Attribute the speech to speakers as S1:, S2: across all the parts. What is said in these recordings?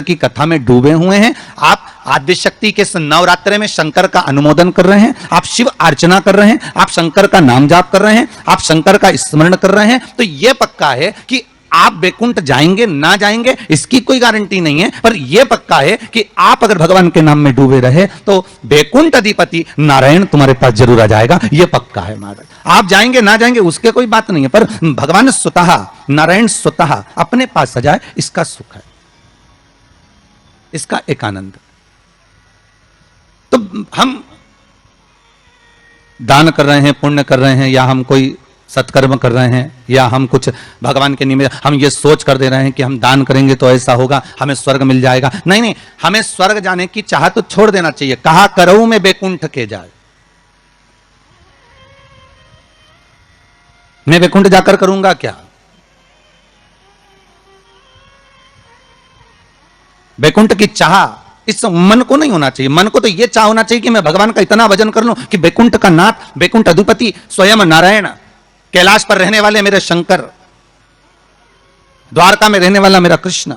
S1: की कथा में डूबे हुए हैं, आप आद्य शक्ति के नवरात्रे में शंकर का अनुमोदन कर रहे हैं, आप शिव अर्चना कर रहे हैं, आप शंकर का नाम जाप कर रहे हैं, आप शंकर का स्मरण कर रहे हैं, तो यह पक्का है कि आप वैकुंठ जाएंगे ना जाएंगे इसकी कोई गारंटी नहीं है, पर यह पक्का है कि आप अगर भगवान के नाम में डूबे रहे तो वैकुंठ अधिपति नारायण तुम्हारे पास जरूर आ जाएगा, यह पक्का है महाराज। आप जाएंगे ना जाएंगे उसके कोई बात नहीं है, पर भगवान स्वतः नारायण स्वतः अपने पास आ जाए इसका सुख है, इसका एक आनंद। तो हम दान कर रहे हैं, पुण्य कर रहे हैं, या हम कोई सत्कर्म कर रहे हैं, या हम कुछ भगवान के निमित्त हम ये सोच कर दे रहे हैं कि हम दान करेंगे तो ऐसा होगा, हमें स्वर्ग मिल जाएगा। नहीं नहीं, हमें स्वर्ग जाने की चाह तो छोड़ देना चाहिए। कहा करो मैं वैकुंठ के जाए, मैं वैकुंठ जाकर करूंगा क्या? वैकुंठ की चाह इस मन को नहीं होना चाहिए। मन को तो यह चाह होना चाहिए कि मैं भगवान का इतना भजन कर लूं कि वैकुंठ का नाथ, वैकुंठ अधिपति स्वयं नारायण, कैलाश पर रहने वाले मेरे शंकर, द्वारका में रहने वाला मेरा कृष्ण,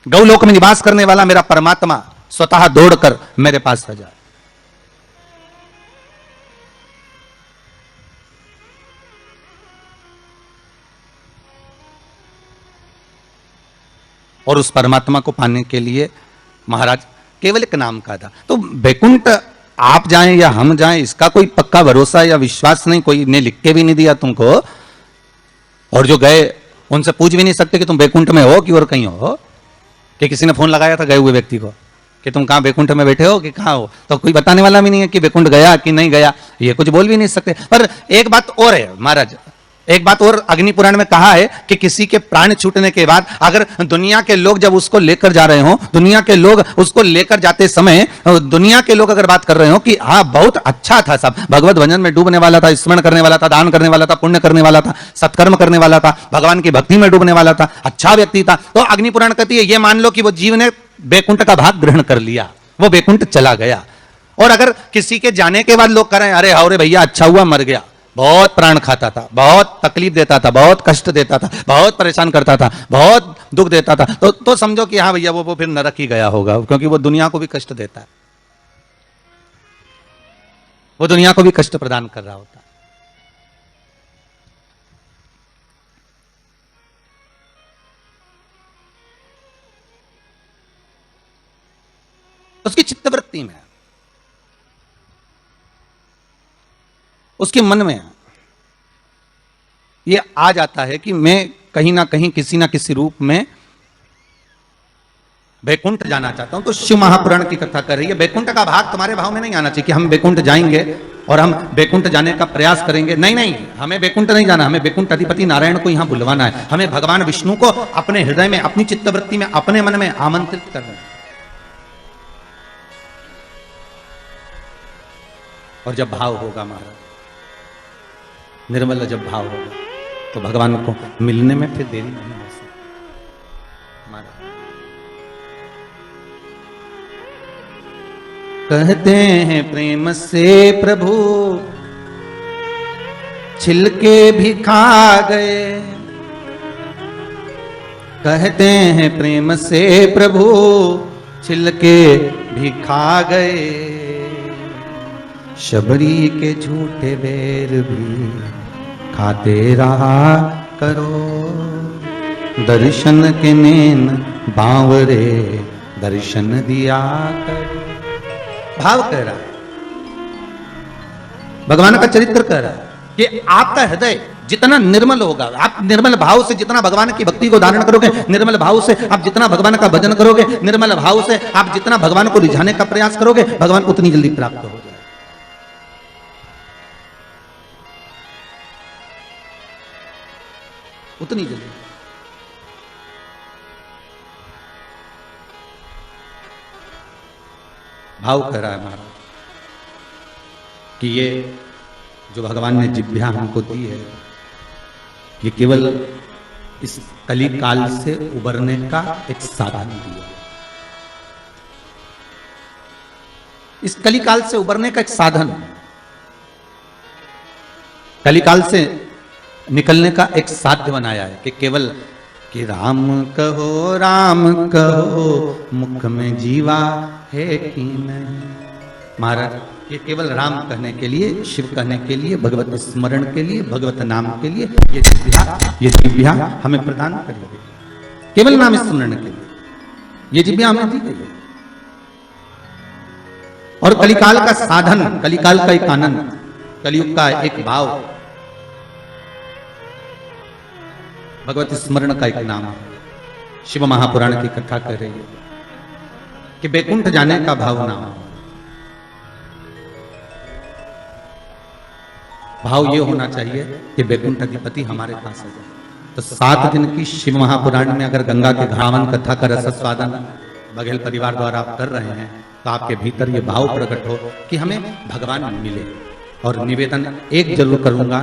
S1: गौलोक में निवास करने वाला मेरा परमात्मा स्वतः दौड़कर मेरे पास आ जाए। और उस परमात्मा को पाने के लिए महाराज केवल एक नाम का था। तो वैकुंठ आप जाएं या हम जाएं इसका कोई पक्का भरोसा या विश्वास नहीं, कोई ने लिख के भी नहीं दिया तुमको, और जो गए उनसे पूछ भी नहीं सकते कि तुम वैकुंठ में हो कि और कहीं हो, कि किसी ने फोन लगाया था गए हुए व्यक्ति को कि तुम कहां वैकुंठ में बैठे हो कि कहां हो, तो कोई बताने वाला भी नहीं है कि वैकुंठ गया कि नहीं गया, ये कुछ बोल भी नहीं सकते। पर एक बात और है महाराज, एक बात और अग्नि पुराण में कहा है कि किसी के प्राण छूटने के बाद अगर दुनिया के लोग जब उसको लेकर जा रहे हो, दुनिया के लोग उसको लेकर जाते समय दुनिया के लोग अगर बात कर रहे हो कि हाँ बहुत अच्छा था, सब भगवत भजन में डूबने वाला था, स्मरण करने वाला था, दान करने वाला था, पुण्य करने वाला था, सत्कर्म करने वाला था, भगवान की भक्ति में डूबने वाला था, अच्छा व्यक्ति था, तो अग्नि पुराण कहती है ये मान लो कि वो जीव ने वैकुंठ का भाग ग्रहण कर लिया, वो वैकुंठ चला गया। और अगर किसी के जाने के बाद लोग करें अरे हाउरे भैया अच्छा हुआ मर गया, बहुत प्राण खाता था, बहुत तकलीफ देता था, बहुत कष्ट देता था, बहुत परेशान करता था, बहुत दुख देता था, तो समझो कि हाँ भैया वो फिर नरक ही गया होगा, क्योंकि वो दुनिया को भी कष्ट देता है, वो दुनिया को भी कष्ट प्रदान कर रहा होता है। उसकी चित्तवृत्ति में, उसके मन में ये आ जाता है कि मैं कहीं ना कहीं किसी ना किसी रूप में वैकुंठ जाना चाहता हूं। तो शिव महापुराण की कथा कर रही है वैकुंठ का भाग तुम्हारे भाव में नहीं आना चाहिए कि हम वैकुंठ जाएंगे और हम वैकुंठ जाने का प्रयास करेंगे। नहीं नहीं, हमें वैकुंठ नहीं जाना, हमें वैकुंठ अधिपति नारायण को यहां बुलवाना है, हमें भगवान विष्णु को अपने हृदय में, अपनी चित्तवृत्ति में, अपने मन में आमंत्रित करना है। और जब भाव होगा महाराज, निर्मल जब भाव होगा तो भगवान को मिलने में फिर देरी नहीं हो सकती। कहते हैं प्रेम से प्रभु छिलके भी खा गए, कहते हैं प्रेम से प्रभु छिलके भी खा गए, शबरी के झूठे बेर भी खाते रहा करो, दर्शन के नैन बांवरे दर्शन दिया करो। भाव कह रहा है, भगवान का चरित्र कह रहा है कि आपका हृदय जितना निर्मल होगा, आप निर्मल भाव से जितना भगवान की भक्ति को धारण करोगे, निर्मल भाव से आप जितना भगवान का भजन करोगे, निर्मल भाव से आप जितना भगवान को रिझाने का प्रयास करोगे, भगवान उतनी जल्दी प्राप्त हो जाए। उतनी जल्दी। भाव कह रहा है महाराज कि ये जो भगवान ने जिभ्या हमको दी है, ये केवल इस कली काल से उबरने का एक साधन दिया। इस कली काल से उबरने का एक साधन, कली काल से निकलने का एक साध्य बनाया है कि केवल कि राम कहो मुख में जीवा है कि नहीं। महाराज ये केवल राम कहने के लिए, शिव कहने के लिए, भगवत स्मरण के लिए, भगवत नाम के लिए ये जिह्वा हमें प्रदान करिए। केवल नाम स्मरण के लिए ये जिह्वा हमें दी गई है। और कलिकाल का साधन, कलिकाल का एक आनंद, कलयुग का एक भाव भगवत स्मरण का एक नाम है। शिव महापुराण की कथा कह रही है कि बैकुंठ जाने का भाव नाम है। भाव ये होना चाहिए कि बैकुंठ अधिपति हमारे पास आ जाए। तो 7 दिन की शिव महापुराण में अगर गंगा के घावन कथा का रसस्वादन बघेल परिवार द्वारा आप कर रहे हैं तो आपके भीतर ये भाव प्रकट हो कि हमें भगवान मिले। और निवेदन एक जरूर करूंगा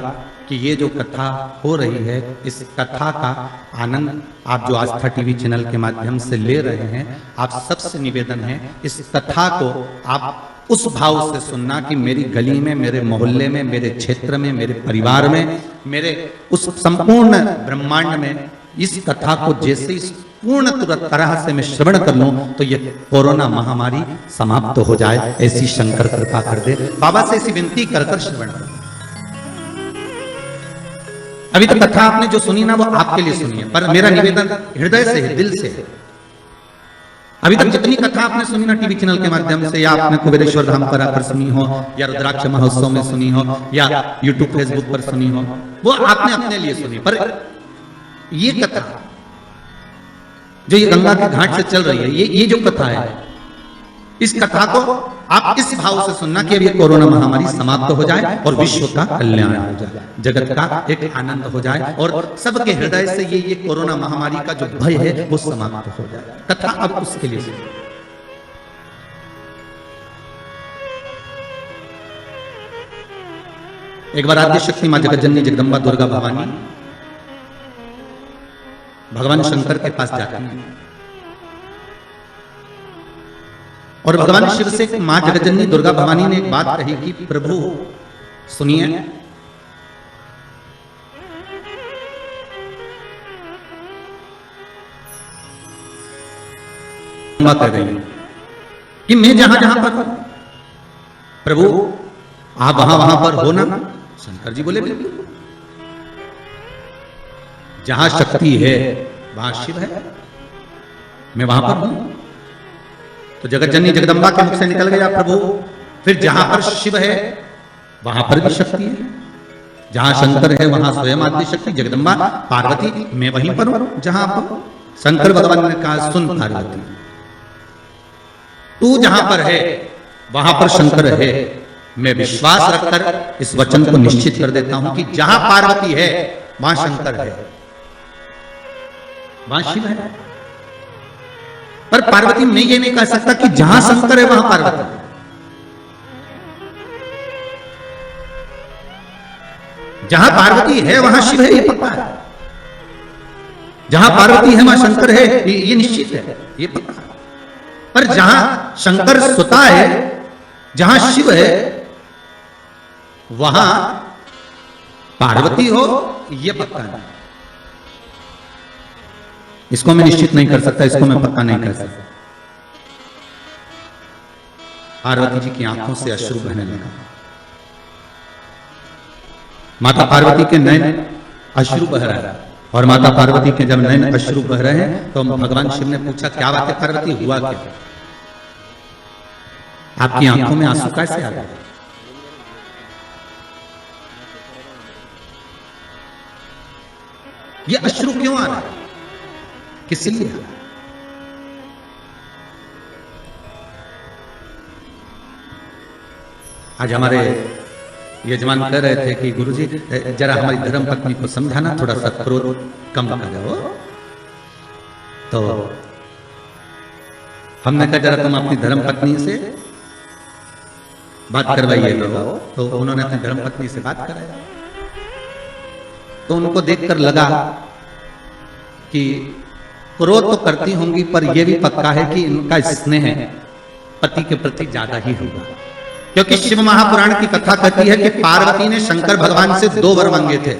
S1: कि ये जो कथा हो रही है, इस कथा का आनंद आप जो आस्था टीवी चैनल के माध्यम से ले रहे हैं, आप सबसे निवेदन है इस कथा को आप उस भाव से सुनना कि मेरी गली में, मेरे मोहल्ले में, मेरे क्षेत्र में, मेरे परिवार में, मेरे उस संपूर्ण ब्रह्मांड में इस कथा को जैसे इस पूर्ण तरह से मैं श्रवण कर लूं तो ये कोरोना महामारी समाप्त हो जाए, ऐसी शंकर कृपा कर दे। बाबा से ऐसी विनती कर कर श्रवण करो। अभी तक कथा आपने जो सुनी ना वो आपके लिए सुनी है, पर मेरा निवेदन हृदय से है, दिल से है। अभी तक जितनी कथा आपने सुनी ना टीवी चैनल के माध्यम से, या आपने कुबेरेश्वर धाम पर आकर सुनी हो, या रुद्राक्ष महोत्सव में सुनी हो, या यूट्यूब फेसबुक पर सुनी हो, वो आपने अपने लिए सुनी। पर ये कथा जो ये गंगा के घाट से चल रही है, ये जो कथा है, इस कथा को आप इस भाव से सुनना कि अब ये कोरोना महामारी समाप्त हो जाए और विश्व का कल्याण हो जाए, जगत का एक आनंद हो जाए और सबके हृदय से ये कोरोना महामारी का जो भय है वो समाप्त हो जाए। कथा अब उसके लिए सुनिए। एक बार आद्य शक्ति मां जगतजननी जगदम्बा दुर्गा भवानी भगवान शंकर के पास जाती है और भगवान शिव से मां जगतजननी दुर्गा भवानी ने एक बात कही कि प्रभु सुनिए, कह रही कि मैं जहां जहां पर प्रभु आप वहां पर हो ना। शंकर जी बोले बिल्कुल, जहां शक्ति है वहां शिव है, मैं वहां पर हूं। तो जगतजननी जगदम्बा के मुख से निकल गया प्रभु, फिर जहां पर शिव है वहां पर भी शक्ति है, जहां शंकर है वहां स्वयं आदि शक्ति जगदम्बा पार्वती, मैं वहीं पर हूं जहां पर। शंकर भगवान ने कहा सुन पार्वती, तू जहां पर है वहां पर शंकर है। मैं विश्वास रखकर इस वचन को निश्चित कर देता हूं कि जहां पार्वती है वहां शंकर है, वहां शिव है। पर पार्वती मैं ये नहीं कह सकता कि जहां शंकर है वहां पार्वती है। जहां पार्वती है वहां शिव है, ये पक्का है। जहां पार्वती है वहां शंकर है, ये निश्चित है, ये पक्का है। पर जहां शंकर सुता है, जहां शिव है, वहां पार्वती हो, ये पक्का है। इसको मैं निश्चित नहीं कर सकता, इसको मैं पक्का नहीं कर सकता। पार्वती जी की आंखों से अश्रु बहने लगा। माता पार्वती के नयन अश्रु बह रहा है और माता पार्वती के जब नयन अश्रु बह रहे हैं तो भगवान शिव ने पूछा क्या बात है पार्वती, हुआ क्या? आपकी आंखों में आंसू कैसे आ गए? ये अश्रु क्यों आ रहा है, किस लिए? आज हमारे यजमान कह रहे थे कि गुरुजी जरा हमारी धर्म पत्नी को समझाना, थोड़ा सा क्रोध कम करो। तो हमने कहा जरा तुम अपनी धर्म पत्नी से बात करवाइए। तो उन्होंने अपनी धर्म पत्नी से बात कराई तो उनको देखकर लगा कि क्रोध तो करती होंगी पर यह भी पक्का है कि इनका स्नेह पति के प्रति ज्यादा ही होगा, क्योंकि शिव महापुराण की कथा कहती है कि पार्वती ने शंकर भगवान से 2 वर मांगे थे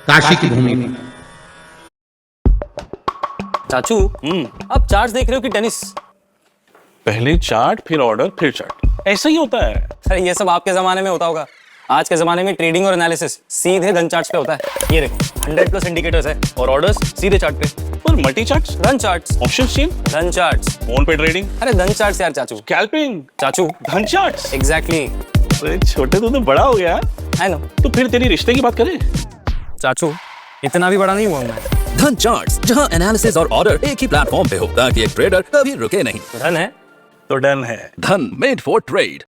S1: काशी की भूमि में।
S2: चाचू आप चार्ट देख रहे हो कि टेनिस?
S3: पहले चार्ट, फिर ऑर्डर, फिर चार्ट, ऐसा ही होता है।
S2: अरे ये सब आपके जमाने में होता होगा, आज के जमाने में ट्रेडिंग और एनालिसिस सीधे धन चार्ट्स पे होता है। ये देखो 100+ इंडिकेटर्स है और ऑर्डर्स सीधे चार्ट पे।
S3: और मल्टी चार्ट्स,
S2: धन चार्ट्स,
S3: ऑप्शन चेन,
S2: धन चार्ट्स,
S3: फोन पे ट्रेडिंग,
S2: अरे धन चार्ट्स यार चाचू।
S3: स्कैल्पिंग,
S2: चाचू
S3: धन चार्ट्स।
S2: एग्जैक्टली।
S3: अरे छोटे तो बड़ा हो गया।
S2: I know.
S3: तो फिर तेरी रिश्ते की बात करें।
S2: चाचू इतना भी बड़ा नहीं हुआ मैं।
S4: धन चार्ट्स, जहां एनालिसिस और ऑर्डर एक ही प्लेटफॉर्म पे हो ताकि एक ट्रेडर कभी रुके नहीं।
S2: धन है
S3: तो डन है।
S4: धन made for trade.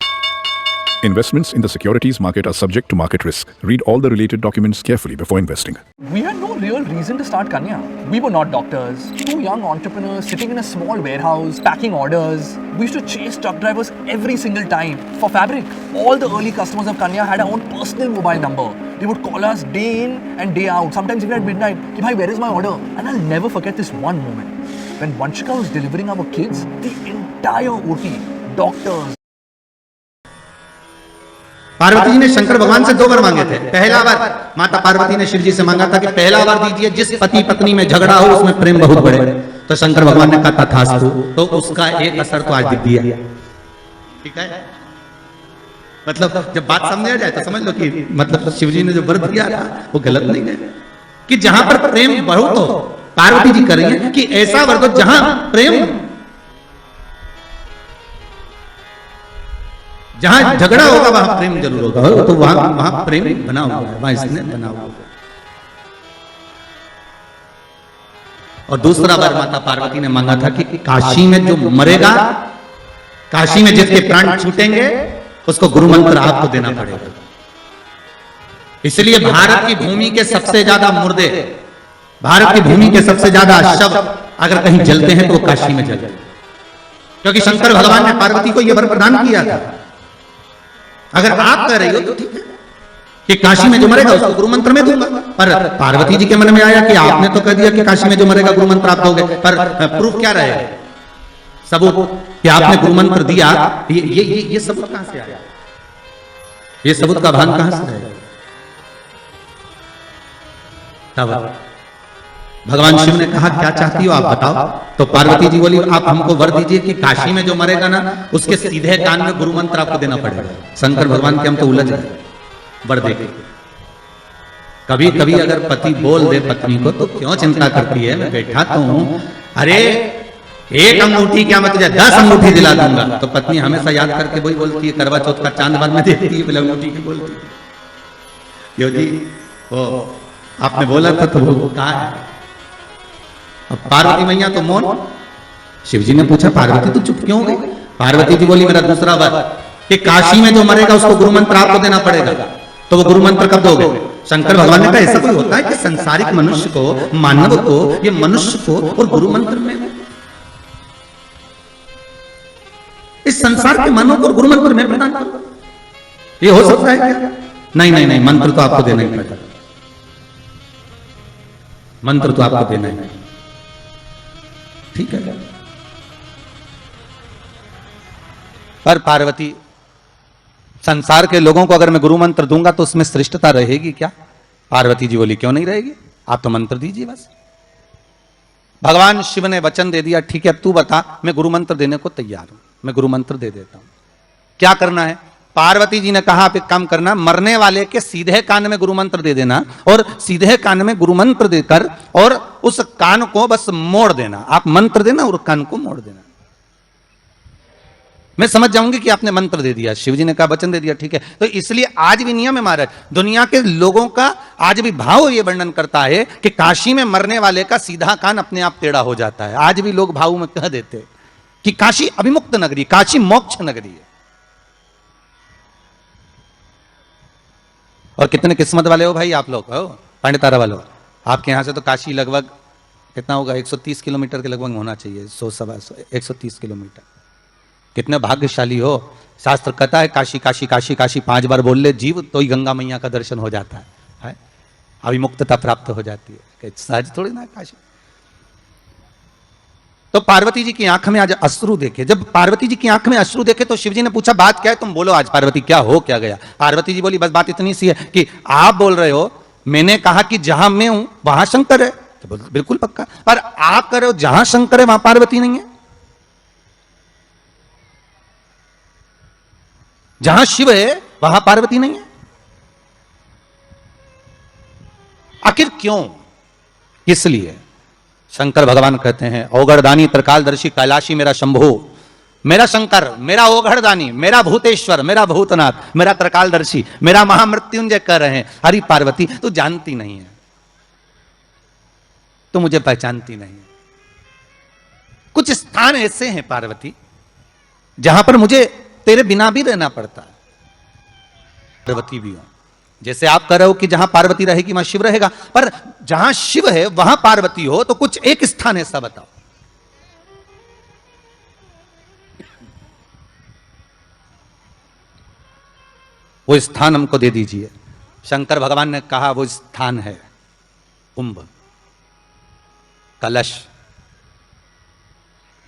S5: Investments in the securities market are subject to market risk. Read all the related documents carefully before investing.
S6: We had no real reason to start Kanya. We were not doctors, two young entrepreneurs sitting in a small warehouse, packing orders. We used to chase truck drivers every single time. For fabric, all the early customers of Kanya had our own personal mobile number. They would call us day in and day out, sometimes even at midnight, "Ki bhai, where is my order?" And I'll never forget this one moment. When Vanshika was delivering our kids, the entire OT, doctors,
S1: Parvati ji ने शंकर भगवान से 2 बार मांगे थे। पहला बार माता पार्वती ने शिव जी से मांगा था कि पहला बार दीजिए जिस पति पत्नी में झगड़ा हो उसमें प्रेम बहुत बढ़े। तो शंकर भगवान ने कहा तथास्तु। तो उसका एक असर तो आज दिख दिया। ठीक है, मतलब जब बात समझ आ जाए तो समझ लो कि मतलब शिव जी ने जो वर दिया था वो गलत नहीं है कि जहां पर प्रेम बहुत हो, पार्वती जी करेंगे कि ऐसा वर दो जहां प्रेम, जहां झगड़ा होगा वहां प्रेम जरूर होगा। तो वहां प्रेम बना हुआ है, वहां इसने बना हुआ है। और दूसरा बार माता पार्वती ने मांगा था कि काशी में जो मरेगा, काशी में जिसके प्राण छूटेंगे उसको गुरु मंत्र आपको देना पड़ेगा। इसलिए भारत की भूमि के सबसे ज्यादा मुर्दे, भारत की भूमि के सबसे ज्यादा शव अगर कहीं जलते हैं तो वो काशी में जलते हैं, क्योंकि शंकर भगवान ने पार्वती को यह वर प्रदान किया था। अगर आप कह रही हो तो ठीक है कि काशी में जो मरेगा उसको गुरु मंत्र में दूंगा, पर पार्वती जी के मन में आया कि आपने तो कह दिया कि काशी में जो मरेगा गुरु मंत्र आप दोगे, पर प्रूफ क्या रहे, सबूत कि आपने गुरु मंत्र दिया। ये सबूत कहां से आया, ये सबूत का भान कहां से आया? तब भगवान शिव ने कहा क्या चाहती हो आप बताओ। तो पार्वती जी बोली आप हमको वर दीजिए कि काशी में जो मरेगा ना उसके सीधे कान में गुरु मंत्र आपको देना पड़ेगा। शंकर भगवान के हम तो उलझ गए, वर दे के। कभी कभी अगर पति बोल दे पत्नी को तो क्यों चिंता करती है, मैं बैठा तो हूं, अरे एक अंगूठी क्या मैं तुझे 10 अंगूठी दिला दूंगा। तो पत्नी हमेशा याद करके वही बोलती है, करवा चौथ का चांद बाद में देती है, बोले अंगूठी की बोलती है। यो जी वो आपने बोला था तो वो कहा है। अब पार्वती मैया तो मौन। शिव जी ने पूछा पार्वती तू चुप क्यों हो गई? पार्वती जी बोली मेरा दूसरा बार कि काशी में जो मरेगा उसको गुरु मंत्र आपको देना पड़ेगा। तो वो गुरु मंत्र कब दोगे? शंकर भगवान ने कहा ऐसा कोई होता है कि संसारिक मनुष्य को, मानव को, ये मनुष्य को और गुरु मंत्र में, इस संसार के मानव को गुरु मंत्र में प्रदान करो, ये हो सकता है क्या? नहीं नहीं नहीं, मंत्र तो आपको देना ही पड़ेगा, मंत्र तो आपको देना ही। ठीक है, पर पार्वती संसार के लोगों को अगर मैं गुरु मंत्र दूंगा तो उसमें श्रेष्ठता रहेगी क्या? पार्वती जी बोली क्यों नहीं रहेगी, आप तो मंत्र दीजिए बस। भगवान शिव ने वचन दे दिया ठीक है अब तू बता, मैं गुरु मंत्र देने को तैयार हूं, मैं गुरु मंत्र दे देता हूं। क्या करना है? पार्वती जी ने कहा आप एक काम करना, मरने वाले के सीधे कान में गुरु मंत्र दे देना और सीधे कान में गुरु मंत्र देकर और उस कान को बस मोड़ देना। आप मंत्र देना और कान को मोड़ देना, मैं समझ जाऊंगी कि आपने मंत्र दे दिया। शिव जी ने कहा वचन दे दिया ठीक है। तो इसलिए आज भी नियम है महाराज, दुनिया के लोगों का आज भी भाव ये वर्णन करता है कि काशी में मरने वाले का सीधा कान अपने आप टेढ़ा हो जाता है। आज भी लोग भाव में कह देते कि काशी अभिमुक्त नगरी, काशी मोक्ष नगरी है। और कितने किस्मत वाले हो भाई आप लोग, हो पांडितारा वालों, आपके यहां से तो काशी लगभग कितना होगा, 130 किलोमीटर के लगभग होना चाहिए, 130 किलोमीटर। कितने भाग्यशाली हो। शास्त्र कहता है काशी काशी काशी काशी 5 बार बोल ले जीव तो ही गंगा मैया का दर्शन हो जाता है? अभिमुक्तता प्राप्त हो जाती है, सहज थोड़ी ना काशी। तो पार्वती जी की आंख में आज अश्रु देखे, जब पार्वती जी की आंख में अश्रु देखे तो शिव जी ने पूछा बात क्या है, तुम बोलो आज पार्वती क्या हो क्या गया। पार्वती जी बोली बस बात इतनी सी है कि आप बोल रहे हो, मैंने कहा कि जहां मैं हूं वहां शंकर है, तो बिल्कुल पक्का। पर आप कह रहे हो जहां शंकर है वहां पार्वती नहीं है, जहां शिव है वहां पार्वती नहीं है। आखिर क्यों, इसलिए शंकर भगवान कहते हैं औगड़दानी त्रिकालदर्शी कैलाशी मेरा शंभो, मेरा शंकर, मेरा ओघड़दानी, मेरा भूतेश्वर, मेरा भूतनाथ, मेरा त्रिकालदर्शी, मेरा महामृत्युंजय कह रहे हैं। हरि पार्वती तू जानती नहीं है, तो मुझे पहचानती नहीं है। कुछ स्थान ऐसे हैं पार्वती जहां पर मुझे तेरे बिना भी रहना पड़ता है। पार्वती भी हो, जैसे आप कह रहे हो कि जहां पार्वती रहेगी वहां शिव रहेगा, पर जहां शिव है वहां पार्वती हो, तो कुछ एक स्थान ऐसा बताओ। वो स्थान हमको दे दीजिए। शंकर भगवान ने कहा वो स्थान है कुंभ, कलश।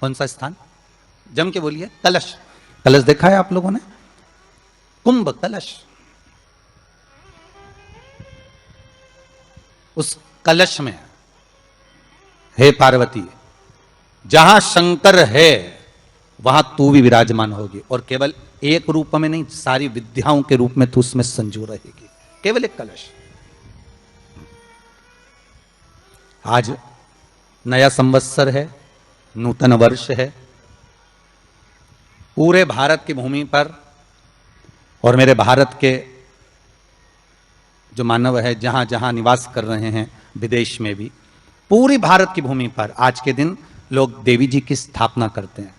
S1: कौन सा स्थान, जम के बोलिए। कलश। कलश देखा है आप लोगों ने, कुंभ कलश। उस कलश में हे पार्वती, जहां शंकर है वहां तू भी विराजमान होगी, और केवल एक रूप में नहीं, सारी विद्याओं के रूप में तू उसमें संजू रहेगी। केवल एक कलश। आज नया संवत्सर है, नूतन वर्ष है। पूरे भारत की भूमि पर और मेरे भारत के जो मानव है जहां जहां निवास कर रहे हैं, विदेश में भी, पूरी भारत की भूमि पर आज के दिन लोग देवी जी की स्थापना करते हैं।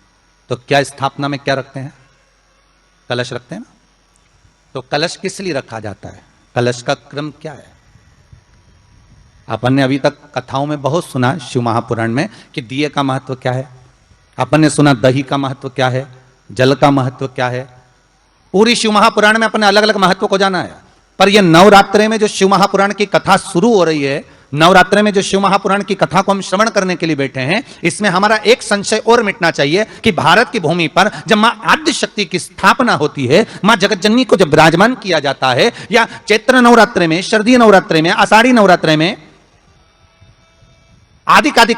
S1: तो क्या स्थापना में क्या रखते हैं, कलश रखते हैं ना। तो कलश किस लिए रखा जाता है, कलश का क्रम क्या है। अपन ने अभी तक कथाओं में बहुत सुना शिव महापुराण में कि दिए का महत्व क्या है, अपन ने सुना दही का महत्व क्या है, जल का महत्व क्या है। पूरी शिव महापुराण में अपन ने अलग अलग महत्व को जाना है। पर यह नवरात्रे में जो शिव महापुराण की कथा शुरू हो रही है, नवरात्रे में जो शिव महापुराण की कथा को हम श्रवण करने के लिए बैठे हैं, इसमें हमारा एक संशय और मिटना चाहिए कि भारत की भूमि पर जब मां आद्य शक्ति की स्थापना होती है, मां जगतजननी को जब विराजमान किया जाता है, या चैत्र नवरात्रे में, शरदीय नवरात्रे में, आषाढ़ी नवरात्रे में, आदिक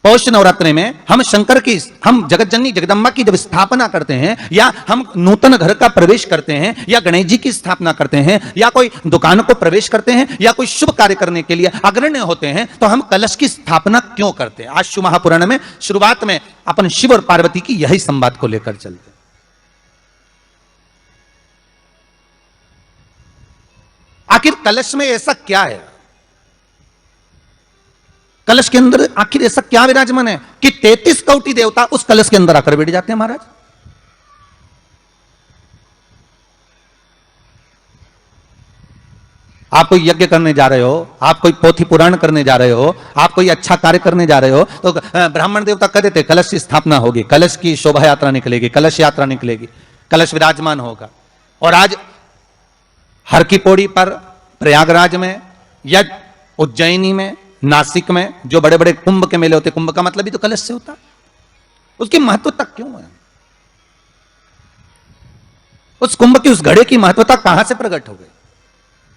S1: पौष नवरात्रे में हम शंकर की, हम जगतजननी जगदम्बा की जब स्थापना करते हैं, या हम नूतन घर का प्रवेश करते हैं, या गणेश जी की स्थापना करते हैं, या कोई दुकान को प्रवेश करते हैं, या कोई शुभ कार्य करने के लिए अग्रण्य होते हैं, तो हम कलश की स्थापना क्यों करते हैं। आज शिव महापुराण में शुरुआत में अपन शिव और पार्वती की यही संवाद को लेकर चलते हैं। आखिर कलश में ऐसा क्या है, कलश के अंदर आखिर ऐसा क्या विराजमान है कि 33 कोटि देवता उस कलश के अंदर आकर बैठ जाते हैं। महाराज, आप कोई यज्ञ करने जा रहे हो, आप कोई पोथी पुराण करने जा रहे हो, आप कोई अच्छा कार्य करने जा रहे हो, तो ब्राह्मण देवता कह देते कलश की स्थापना होगी, कलश की शोभा यात्रा निकलेगी, कलश यात्रा निकलेगी, कलश विराजमान होगा। और आज हर की पौड़ी पर, प्रयागराज में, या उज्जैनी में, नासिक में जो बड़े बड़े कुंभ के मेले होते, कुंभ का मतलब भी तो कलश से होता, उसकी महत्वता क्यों है, उस कुंभ की, उस घड़े की महत्वता कहां से प्रकट हो गई।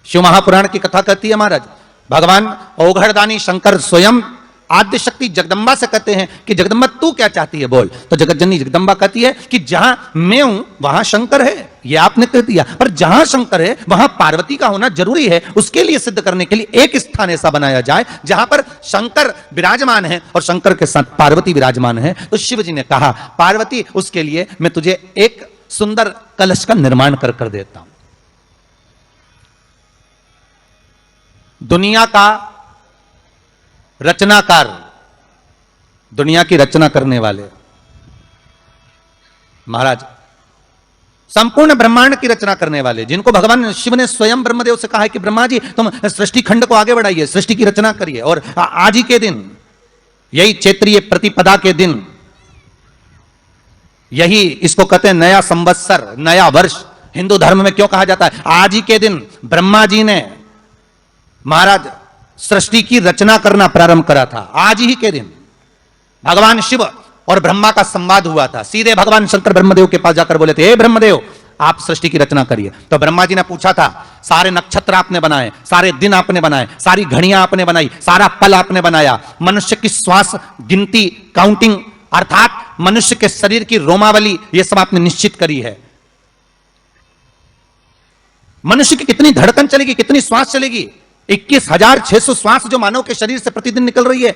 S1: शिव महापुराण की कथा कहती है महाराज, भगवान औघड़दानी शंकर स्वयं आद्य शक्ति जगदम्बा से कहते हैं कि जगदम्बा तू क्या चाहती है बोल। तो जगतजननी जगदम्बा कहती है कि जहां मैं हूं वहां शंकर है, ये आपने कह दिया, पर जहां शंकर है वहां पार्वती का होना जरूरी है। उसके लिए सिद्ध करने के लिए एक स्थान ऐसा बनाया जाए जहां पर शंकर विराजमान है और शंकर के साथ पार्वती विराजमान है। तो शिव जी ने कहा पार्वती, उसके लिए मैं तुझे एक सुंदर कलश का निर्माण कर देता हूं। दुनिया का रचनाकार, दुनिया की रचना करने वाले महाराज, संपूर्ण ब्रह्मांड की रचना करने वाले, जिनको भगवान शिव ने स्वयं ब्रह्मदेव से कहा है कि ब्रह्मा जी तुम सृष्टि खंड को आगे बढ़ाइए, सृष्टि की रचना करिए। और आज ही के दिन, यही चैत्रीय प्रतिपदा के दिन, यही इसको कहते हैं नया संवत्सर, नया वर्ष। हिंदू धर्म में क्यों कहा जाता है, आज ही के दिन ब्रह्मा जी ने महाराज सृष्टि की रचना करना प्रारंभ करा था। आज ही के दिन भगवान शिव और ब्रह्मा का संवाद हुआ था। सीधे भगवान शंकर ब्रह्मदेव के पास जाकर बोले थे, हे ब्रह्मदेव आप सृष्टि की रचना करिए। तो ब्रह्मा जी ने पूछा था सारे नक्षत्र आपने बनाए, सारे दिन आपने बनाए, सारी घड़ियां आपने बनाई, सारा पल आपने बनाया, मनुष्य की श्वास गिनती काउंटिंग अर्थात मनुष्य के शरीर की रोमावली यह सब आपने निश्चित करी है। मनुष्य की कितनी धड़कन चलेगी, कितनी श्वास चलेगी, 21,600 श्वास जो मानव के शरीर से प्रतिदिन निकल रही है,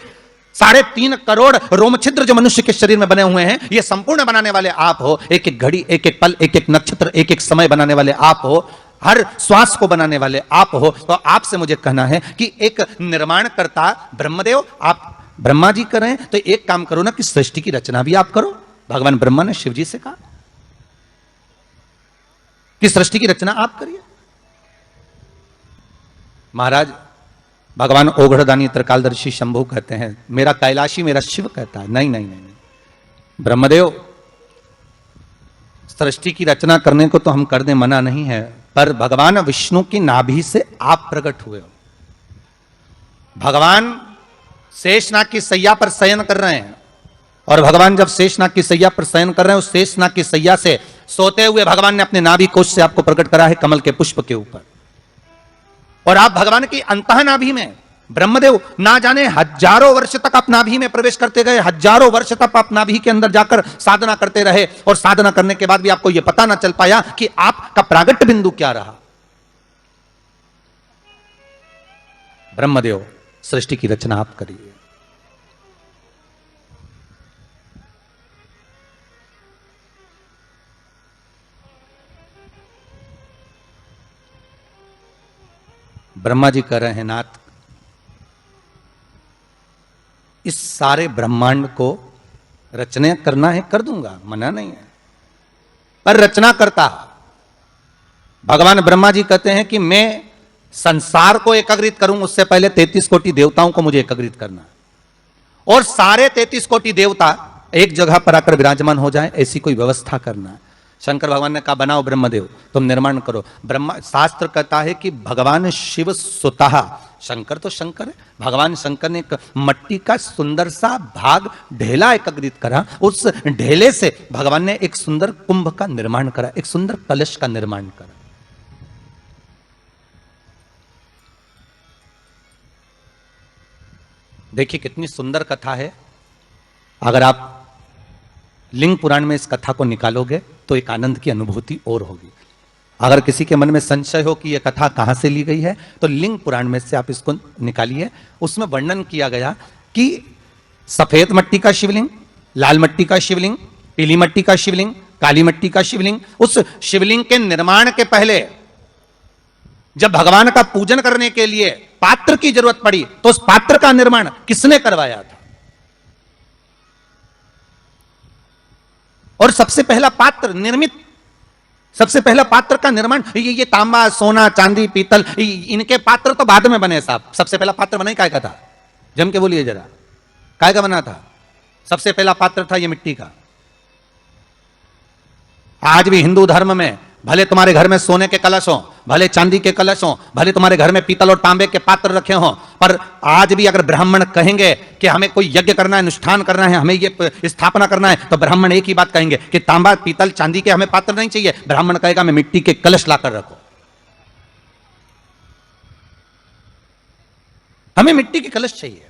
S1: 3.5 करोड़ रोमछिद्र जो मनुष्य के शरीर में बने हुए हैं, ये संपूर्ण बनाने वाले आप हो। एक एक घड़ी, एक एक पल, एक एक नक्षत्र, एक एक समय बनाने वाले आप हो, हर श्वास को बनाने वाले आप हो। तो आपसे मुझे कहना है कि एक निर्माणकर्ता ब्रह्मदेव आप ब्रह्मा जी करें तो एक काम करो ना कि सृष्टि की रचना भी आप करो। भगवान ब्रह्मा ने शिव जी से कहा कि सृष्टि की रचना आप करिए। महाराज भगवान ओघड़दानी त्रिकालदर्शी शंभु कहते हैं, मेरा कैलाशी मेरा शिव कहता है, नहीं नहीं नहीं, ब्रह्मदेव सृष्टि की रचना करने को तो हम कर दें, मना नहीं है, पर भगवान विष्णु की नाभि से आप प्रकट हुए हो। भगवान शेषनाग की सैया पर शयन कर रहे हैं और भगवान जब शेषनाग की सैया पर शयन कर रहे हैं, उस शेषनाग की सैया से सोते हुए भगवान ने अपने नाभि कोश से आपको प्रकट करा है कमल के पुष्प के ऊपर। और आप भगवान की अंतः नाभि में, ब्रह्मदेव ना जाने हजारों वर्ष तक आप नाभि में प्रवेश करते गए, हजारों वर्ष तक आप नाभि के अंदर जाकर साधना करते रहे और साधना करने के बाद भी आपको यह पता ना चल पाया कि आपका प्रागट्य बिंदु क्या रहा। ब्रह्मदेव सृष्टि की रचना आप करिए। ब्रह्मा जी कह रहे हैं, नाथ इस सारे ब्रह्मांड को रचना करना है, कर दूंगा, मना नहीं है, पर रचना करता भगवान ब्रह्मा जी कहते हैं कि मैं संसार को एकत्रित करूं उससे पहले 33 कोटि देवताओं को मुझे एकत्रित करना है और सारे 33 कोटि देवता एक जगह पर आकर विराजमान हो जाए, ऐसी कोई व्यवस्था करना है। शंकर भगवान ने कहा बनाओ ब्रह्मदेव, तुम निर्माण करो। ब्रह्मा शास्त्र कहता है कि भगवान शिव स्वतः, शंकर तो शंकर है, भगवान शंकर ने एक मट्टी का सुंदर सा भाग ढेला एकत्रित करा, उस ढेले से भगवान ने एक सुंदर कुंभ का निर्माण करा, एक सुंदर कलश का निर्माण करा। देखिए कितनी सुंदर कथा है। अगर आप लिंग पुराण में इस कथा को निकालोगे तो एक आनंद की अनुभूति और होगी। अगर किसी के मन में संशय हो कि यह कथा कहां से ली गई है तो लिंग पुराण में से आप इसको निकालिए। उसमें वर्णन किया गया कि सफेद मट्टी का शिवलिंग, लाल मट्टी का शिवलिंग, पीली मट्टी का शिवलिंग, काली मट्टी का शिवलिंग, उस शिवलिंग के निर्माण के पहले जब भगवान का पूजन करने के लिए पात्र की जरूरत पड़ी तो उस पात्र का निर्माण किसने करवाया था? और सबसे पहला पात्र निर्मित, सबसे पहला पात्र का निर्माण, ये तांबा, सोना, चांदी, पीतल, इनके पात्र तो बाद में बने साहब। सबसे पहला पात्र बना ही काय का था? जम के बोलिए जरा, काय का बना था? सबसे पहला पात्र था ये मिट्टी का। आज भी हिंदू धर्म में भले तुम्हारे घर में सोने के कलश हो, भले चांदी के कलश हो, भले तुम्हारे घर में पीतल और तांबे के पात्र रखे हो, पर आज भी अगर ब्राह्मण कहेंगे कि हमें कोई यज्ञ करना है, अनुष्ठान करना है, हमें ये स्थापना करना है, तो ब्राह्मण एक ही बात कहेंगे कि तांबा, पीतल, चांदी के हमें पात्र नहीं चाहिए। ब्राह्मण कहेगा मैं मिट्टी के कलश लाकर रखो, हमें मिट्टी के कलश चाहिए।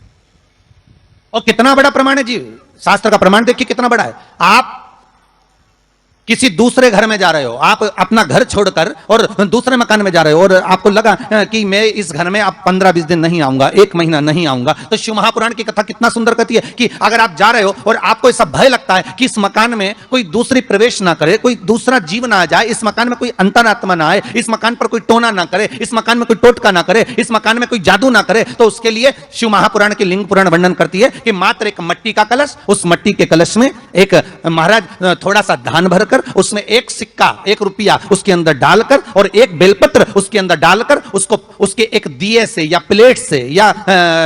S1: और कितना बड़ा प्रमाण है जी, शास्त्र का प्रमाण देखिए कितना बड़ा है। आप किसी दूसरे घर में जा रहे हो, आप अपना घर छोड़कर और दूसरे मकान में जा रहे हो और आपको लगा कि मैं इस घर में अब 15-20 दिन नहीं आऊंगा, 1 महीना नहीं आऊंगा, तो शिव महापुराण की कथा कितना सुंदर कहती है कि अगर आप जा रहे हो और आपको ऐसा भय लगता है कि इस मकान में कोई दूसरी प्रवेश ना करे, कोई दूसरा जीव ना आ जाए, इस मकान में कोई अंतरात्मा ना आए, इस मकान पर कोई टोना ना करे, इस मकान में कोई टोटका ना करे, इस मकान में कोई जादू ना करे, तो उसके लिए शिव महापुराण की लिंग पुराण वर्णन करती है कि मात्र एक मट्टी का कलश, उस मट्टी के कलश में एक महाराज थोड़ा सा धान भरकर उसमें एक सिक्का, 1 रुपया उसके अंदर डालकर और एक बेलपत्र उसके अंदर डालकर उसको उसके एक दिए से या प्लेट से या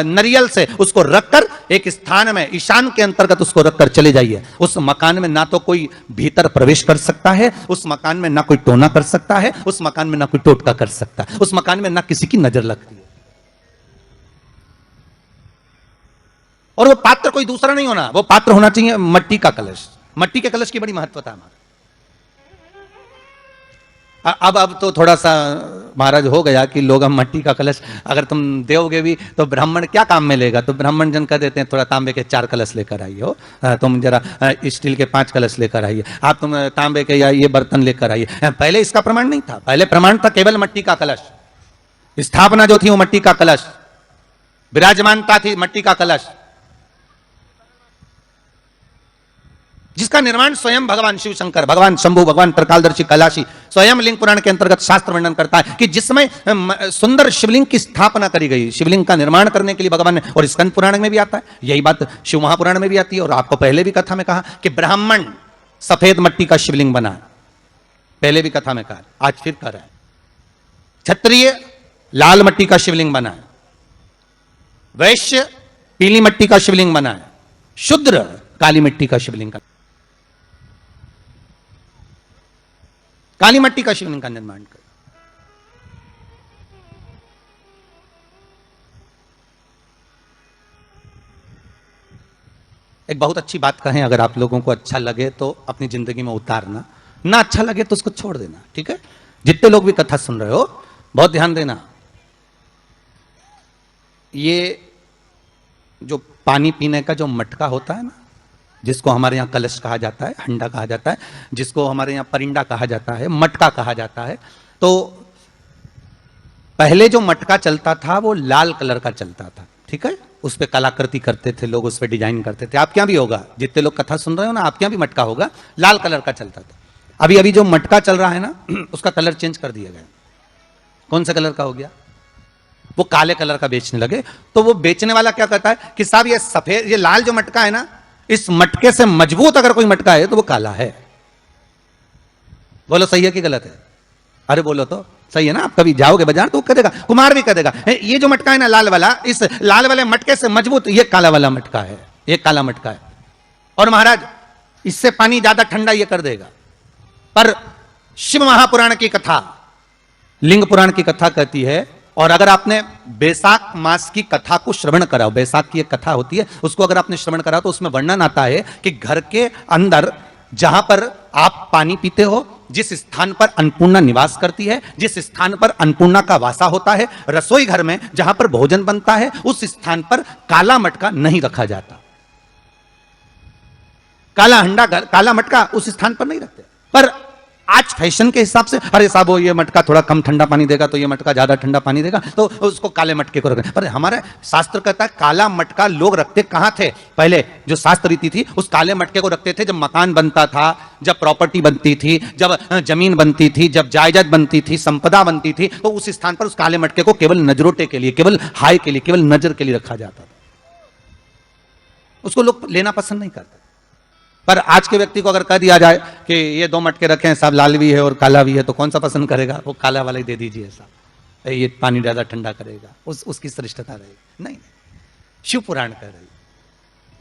S1: नरियल से उसको रखकर एक स्थान में ईशान के अंतर्गत उसको रखकर चले जाइए। उस मकान में ना तो कोई भीतर प्रवेश कर सकता है, उस मकान में ना कोई टोना कर सकता है, उस मकान में ना कोई टोटका कर सकता है, उस मकान में ना किसी की नजर लगती है। और वो पात्र कोई दूसरा नहीं होना, वो पात्र होना चाहिए मट्टी का कलश। मट्टी के कलश की बड़ी महत्वता है हमारे। अब तो थोड़ा सा महाराज हो गया कि लोग हम मट्टी का कलश अगर तुम दोगे भी तो ब्राह्मण क्या काम में लेगा, तो ब्राह्मण जन कह देते हैं थोड़ा तांबे के 4 कलश लेकर आइए हो, तुम जरा स्टील के 5 कलश लेकर आइए, आप तुम तांबे के या ये बर्तन लेकर आइए। पहले इसका प्रमाण नहीं था, पहले प्रमाण था केवल मट्टी का कलश। स्थापना जो थी वो मट्टी का कलश, विराजमानता थी मट्टी का कलश, जिसका निर्माण स्वयं भगवान शिव शंकर, भगवान शंभु, भगवान त्रिकालदर्शी कैलाशी स्वयं लिंग पुराण के अंतर्गत शास्त्र वर्णन करता है कि जिसमें सुंदर शिवलिंग की स्थापना करी गई, शिवलिंग का निर्माण करने के लिए भगवान ने, और स्कंद पुराण में भी आता है यही बात, शिव महापुराण में भी आती है, और आपको पहले भी कथा में कहा कि ब्राह्मण सफेद मट्टी का शिवलिंग बना, पहले भी कथा में कहा, आज फिर कह रहा है। क्षत्रिय लाल मट्टी का शिवलिंग बना है, वैश्य पीली मट्टी का शिवलिंग बना है, शूद्र काली मिट्टी का शिवलिंग, काली मट्टी का शिवलिंग का निर्माण कर। एक बहुत अच्छी बात कहें, अगर आप लोगों को अच्छा लगे तो अपनी जिंदगी में उतारना, ना अच्छा लगे तो उसको छोड़ देना, ठीक है। जितने लोग भी कथा सुन रहे हो बहुत ध्यान देना, ये जो पानी पीने का जो मटका होता है ना, जिसको हमारे यहाँ कलश कहा जाता है, हंडा कहा जाता है, जिसको हमारे यहाँ परिंडा कहा जाता है, मटका कहा जाता है, तो पहले जो मटका चलता था वो लाल कलर का चलता था, ठीक है। उस पर कलाकृति करते थे लोग, उस पर डिजाइन करते थे। आपके यहाँ भी होगा, जितने लोग कथा सुन रहे हो ना, आपके यहाँ भी मटका होगा, लाल कलर का चलता था। अभी अभी जो मटका चल रहा है ना, उसका कलर चेंज कर दिया गया। कौन सा कलर का हो गया? वो काले कलर का बेचने लगे। तो वो बेचने वाला क्या कहता है कि साहब ये सफेद, ये लाल जो मटका है ना, इस मटके से मजबूत अगर कोई मटका है तो वो काला है। बोलो सही है कि गलत है? अरे बोलो तो सही है ना। आप कभी जाओगे बाजार तो कह देगा, कुमार भी कह देगा, ये जो मटका है ना लाल वाला, इस लाल वाले मटके से मजबूत ये काला वाला मटका है, ये काला मटका है। और महाराज इससे पानी ज्यादा ठंडा ये कर देगा। पर शिव महापुराण की कथा, लिंग पुराण की कथा कहती है, और अगर आपने बैसाख मास की कथा को श्रवण करा, बैसाख की एक कथा होती है, उसको अगर आपने श्रवण करा तो उसमें वर्णन आता है कि घर के अंदर जहां पर आप पानी पीते हो, जिस स्थान पर अन्नपूर्णा निवास करती है, जिस स्थान पर अन्नपूर्णा का वासा होता है, रसोई घर में जहां पर भोजन बनता है, उस स्थान पर काला मटका नहीं रखा जाता। काला हंडा, काला मटका उस स्थान पर नहीं रखते। पर आज फैशन के हिसाब से, अरे साहब वो ये मटका थोड़ा कम ठंडा पानी देगा तो ये मटका ज्यादा ठंडा पानी देगा, तो उसको काले मटके को रखें। पर हमारा शास्त्र कहता है काला मटका लोग रखते कहां थे? पहले जो शास्त्र रीति थी, उस काले मटके को रखते थे जब मकान बनता था, जब प्रॉपर्टी बनती थी, जब जमीन बनती थी, जब जायदाद बनती थी, संपदा बनती थी, तो उस स्थान पर उस काले मटके को केवल नजरोटे के लिए, केवल हाय के लिए, केवल नजर के लिए रखा जाता था। उसको लोग लेना पसंद नहीं करते। पर आज के व्यक्ति को अगर कह दिया जाए कि ये 2 मटके रखे हैं साहब, लाल भी है और काला भी है, तो कौन सा पसंद करेगा? वो काला वाला ही दे दीजिए साहब, ये पानी ज्यादा ठंडा करेगा, उसकी श्रेष्ठता रहेगी। नहीं, शिव पुराण कह रहे,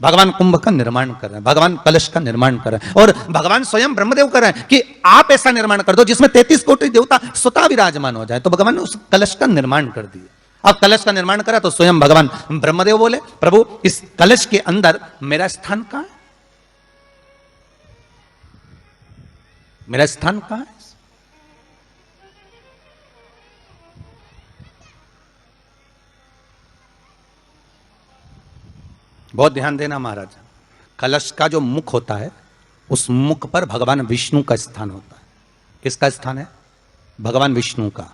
S1: भगवान कुंभ का निर्माण कर रहे हैं, भगवान कलश का निर्माण कर रहे हैं, और भगवान स्वयं ब्रह्मदेव कर रहे हैं कि आप ऐसा निर्माण कर दो जिसमें 33 कोटि देवता स्वतः विराजमान हो जाए। तो भगवान ने उस कलश का निर्माण कर दिया। अब कलश का निर्माण करा तो स्वयं भगवान ब्रह्मदेव बोले, प्रभु इस कलश के अंदर मेरा स्थान कहां है? मेरा स्थान कहां है? बहुत ध्यान देना महाराज, कलश का जो मुख होता है, उस मुख पर भगवान विष्णु का स्थान होता है। किसका स्थान है? भगवान विष्णु का।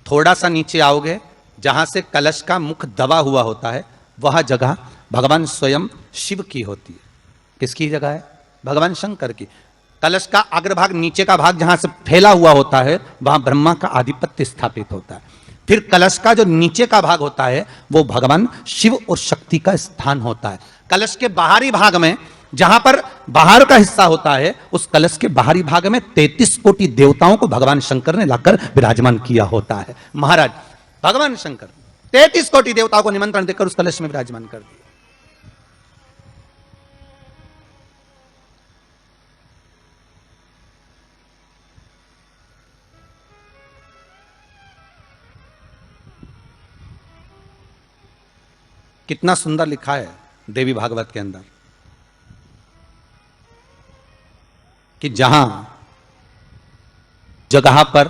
S1: थोड़ा सा नीचे आओगे, जहां से कलश का मुख दबा हुआ होता है, वह जगह भगवान स्वयं शिव की होती है। किसकी जगह है? भगवान शंकर की। कलश का अग्रभाग, नीचे का भाग जहां से फैला हुआ होता है, वहां ब्रह्मा का आधिपत्य स्थापित होता है। फिर कलश का जो नीचे का भाग होता है, वो भगवान शिव और शक्ति का स्थान होता है। कलश के बाहरी भाग में, जहां पर बाहर का हिस्सा होता है, उस कलश के बाहरी भाग में 33 कोटि देवताओं को भगवान शंकर ने लाकर विराजमान किया होता है। महाराज भगवान शंकर 33 कोटि देवताओं को निमंत्रण देकर उस कलश में विराजमान कर दिया। कितना सुंदर लिखा है देवी भागवत के अंदर कि जहां जगह पर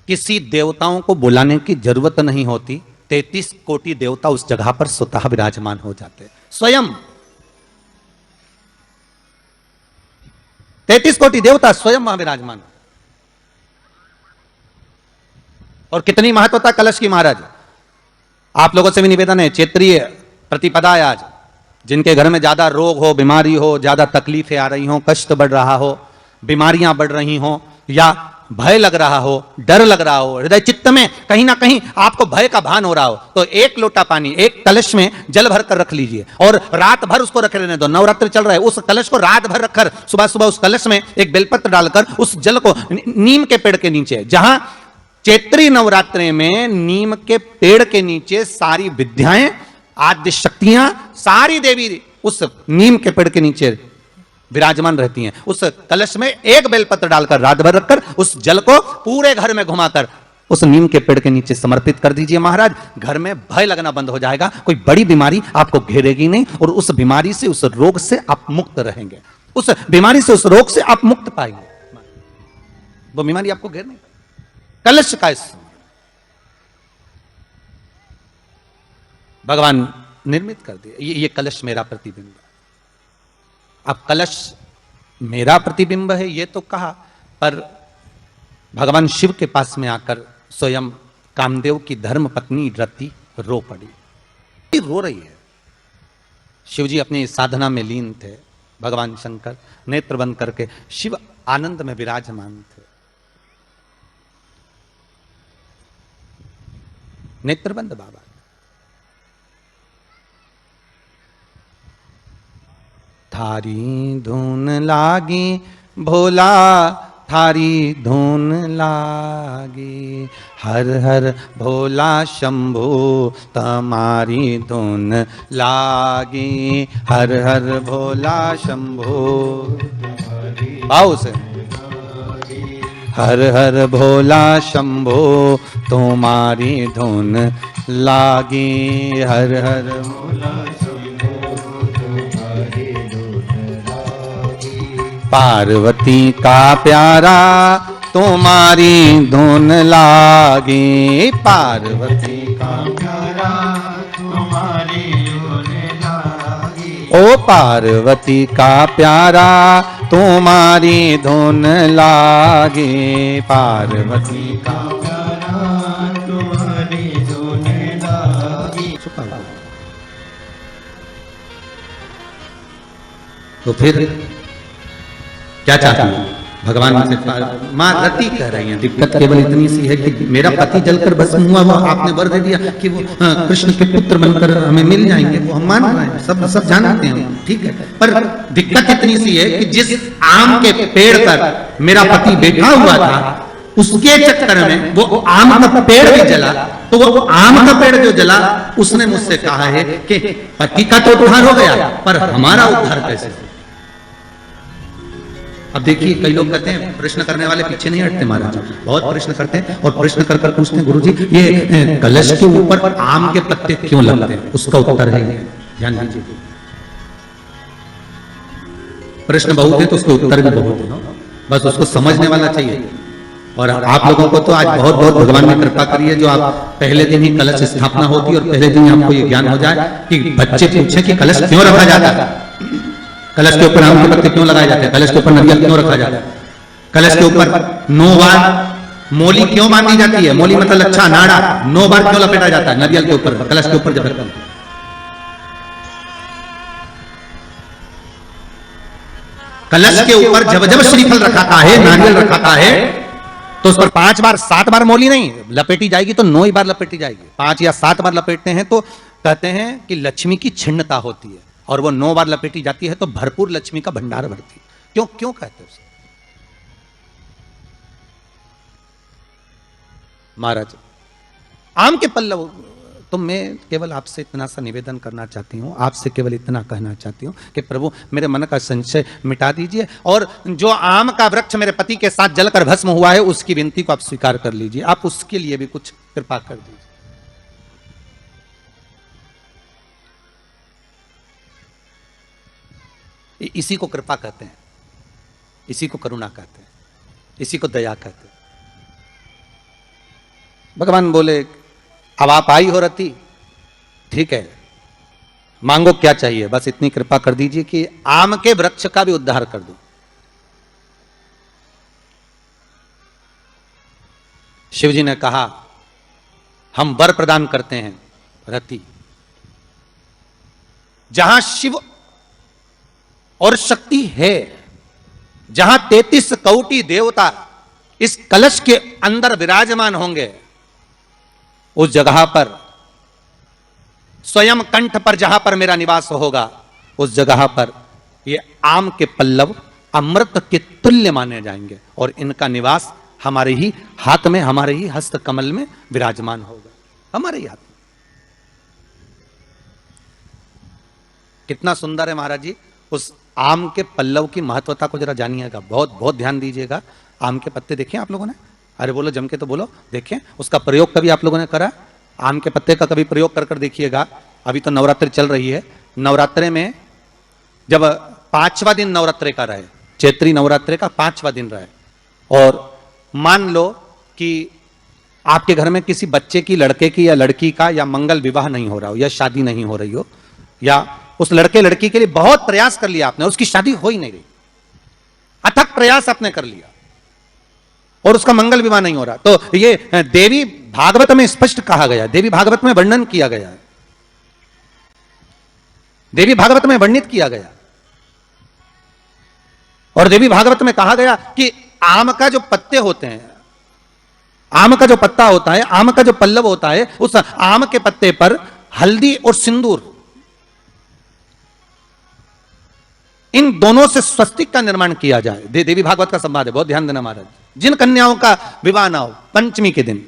S1: किसी देवताओं को बुलाने की जरूरत नहीं होती, 33 कोटि देवता उस जगह पर स्वतः विराजमान हो जाते हैं। स्वयं 33 कोटि देवता स्वयं वहां विराजमान। और कितनी महत्वता कलश की महाराज। आप लोगों से भी निवेदन है, क्षेत्रीय प्रतिपदा है आज, जिनके घर में ज्यादा रोग हो, बीमारी हो, ज्यादा तकलीफें आ रही हो, कष्ट बढ़ रहा हो, बीमारियां बढ़ रही हो, या भय लग रहा हो, डर लग रहा हो, हृदय चित्त में कहीं ना कहीं आपको भय का भान हो रहा हो, तो एक लोटा पानी, एक कलश में जल भर कर रख लीजिए और रात भर उसको रखे रहने दो। नवरात्र चल रहा है, उस कलश को रात भर रखकर सुबह सुबह उस कलश में एक बेलपत्र डालकर उस जल को नीम के पेड़ के नीचे, जहां चैत्री नवरात्रि में नीम के पेड़ के नीचे सारी विद्याएं, आद्य शक्तियां, सारी देवी उस नीम के पेड़ के नीचे विराजमान रहती हैं। उस कलश में एक बेलपत्र डालकर रात भर रखकर उस जल को पूरे घर में घुमाकर उस नीम के पेड़ के नीचे समर्पित कर दीजिए महाराज। घर में भय लगना बंद हो जाएगा, कोई बड़ी बीमारी आपको घेरेगी नहीं और उस बीमारी से, उस रोग से आप मुक्त रहेंगे। उस बीमारी से, उस रोग से आप मुक्त पाएंगे, वो बीमारी आपको घेर नहीं। कलश का भगवान निर्मित कर दिया। ये कलश मेरा प्रतिबिंब है। अब कलश मेरा प्रतिबिंब है ये तो कहा, पर भगवान शिव के पास में आकर स्वयं कामदेव की धर्म पत्नी रति रो पड़ी। रो रही है। शिव जी अपनी साधना में लीन थे। भगवान शंकर नेत्र बंद करके शिव आनंद में विराजमान थे। नेत्र बंद बाबा। थारी धुन लागी भोला, थारी धुन लागी, हर हर भोला शंभू तमारी धुन लागी, हर हर भोला शंभू। भाव से हर हर भोला शंभू तुम्हारी धुन लागी, हर हर भोला पार्वती का प्यारा तुम्हारी धुन लागी, पार्वती का प्यारा तुम्हारी धुन लागी, ओ पार्वती का प्यारा तुम्हारी धुन लागी, पार्वती का प्यारा तुम्हारी धुन लागी। तो फिर क्या चाहती है भगवान से? मां रति कह रही है, दिक्कत केवल इतनी सी है कि मेरा पति जलकर भस्म हुआ, वो आपने वर दे दिया कि वो कृष्ण के पुत्र बनकर हमें मिल जाएंगे, वो हम मान रहे हैं, सब जानते हैं, ठीक है। पर दिक्कत इतनी सी है कि जिस आम के पेड़ पर मेरा पति बैठा हुआ था, उसके चक्कर में वो आम का पेड़ भी जला। तो वो आम का पेड़ जो जला, उसने मुझसे कहा है कि पति का तो उद्धार हो गया, पर हमारा उद्धार कैसे? अब देखिए, कई लोग कहते हैं प्रश्न करने वाले पीछे नहीं हटते महाराज, बहुत प्रश्न करते हैं और प्रश्न कर कर पूछते हैं, गुरुजी ये कलश के ऊपर आम के पत्ते क्यों लगते हैं? उसका उत्तर है, ध्यान दीजिए। प्रश्न बहुत है तो उसके उत्तर भी बहुत है, बस उसको समझने वाला चाहिए। और आप लोगों को तो आज बहुत बहुत भगवान ने कृपा करी है, जो आप पहले दिन ही कलश स्थापना होती और पहले दिन ही आपको ये ज्ञान हो जाए कि बच्चे पूछे कि कलश क्यों रखा जाता है, कलश के ऊपर आम के पत्ते क्यों लगाए जाते हैं, कलश के ऊपर नारियल क्यों रखा जाता है, कलश के ऊपर 9 बार मोली क्यों बांधी जाती है, मोली मतलब अच्छा नाड़ा 9 बार क्यों लपेटा जाता है नारियल के ऊपर, कलश के ऊपर जब रखते हैं। कलश के ऊपर जब जब श्रीफल रखाता है, नारियल रखाता है, तो उस पर 5 बार 7 बार मोली नहीं लपेटी जाएगी, तो 9 ही बार लपेटी जाएगी। 5 या 7 बार लपेटते हैं तो कहते हैं कि लक्ष्मी की छिन्नता होती है, और वो 9 बार लपेटी जाती है तो भरपूर लक्ष्मी का भंडार भरती है। क्यों क्यों कहते हैं महाराज? आम के पल्लव। तो मैं केवल आपसे इतना सा निवेदन करना चाहती हूँ, आपसे केवल इतना कहना चाहती हूँ कि प्रभु मेरे मन का संशय मिटा दीजिए, और जो आम का वृक्ष मेरे पति के साथ जलकर भस्म हुआ है, उसकी विनती को आप स्वीकार कर लीजिए। आप उसके लिए भी कुछ कृपा कर दीजिए। इसी को कृपा कहते हैं, इसी को करुणा कहते हैं, इसी को दया कहते हैं। भगवान बोले अब आप आई हो रति, ठीक है, मांगो क्या चाहिए, बस इतनी कृपा कर दीजिए कि आम के वृक्ष का भी उद्धार कर दो। शिवजी ने कहा हम वर प्रदान करते हैं रति, जहां शिव और शक्ति है, जहां 33 कौटी देवता इस कलश के अंदर विराजमान होंगे, उस जगह पर स्वयं कंठ पर जहां पर मेरा निवास होगा, उस जगह पर ये आम के पल्लव अमृत के तुल्य माने जाएंगे और इनका निवास हमारे ही हाथ में, हमारे ही हस्त कमल में विराजमान होगा, हमारे ही हाथ में। कितना सुंदर है महाराज जी। उस आम के पल्लव की महत्वता को जरा जानिएगा, बहुत बहुत ध्यान दीजिएगा। आम के पत्ते देखे आप लोगों ने? अरे बोलो, जम के तो बोलो। देखें, उसका प्रयोग कभी आप लोगों ने करा? आम के पत्ते का कभी प्रयोग कर देखिएगा। अभी तो नवरात्रि चल रही है, नवरात्रे में जब 5वां दिन नवरात्रे का रहे, चैत्री नवरात्रे का 5वां दिन रहे, और मान लो कि आपके घर में किसी बच्चे की, लड़के की या लड़की का या मंगल विवाह नहीं हो रहा हो, या शादी नहीं हो रही हो, या उस लड़के लड़की के लिए बहुत प्रयास कर लिया आपने, उसकी शादी हो ही नहीं रही, अथक प्रयास आपने कर लिया और उसका मंगल विवाह नहीं हो रहा, तो ये देवी भागवत में स्पष्ट कहा गया, देवी भागवत में वर्णन किया गया, देवी भागवत में वर्णित किया गया। और देवी भागवत में कहा गया कि आम का जो पत्ते होते हैं, आम का जो पत्ता होता है, आम का जो पल्लव होता है, उस आम के पत्ते पर हल्दी और सिंदूर, इन दोनों से स्वस्तिक का निर्माण किया जाए। देवी भागवत का संवाद है, बहुत ध्यान देना महाराज। जिन कन्याओं का विवाह ना हो, पंचमी के दिन,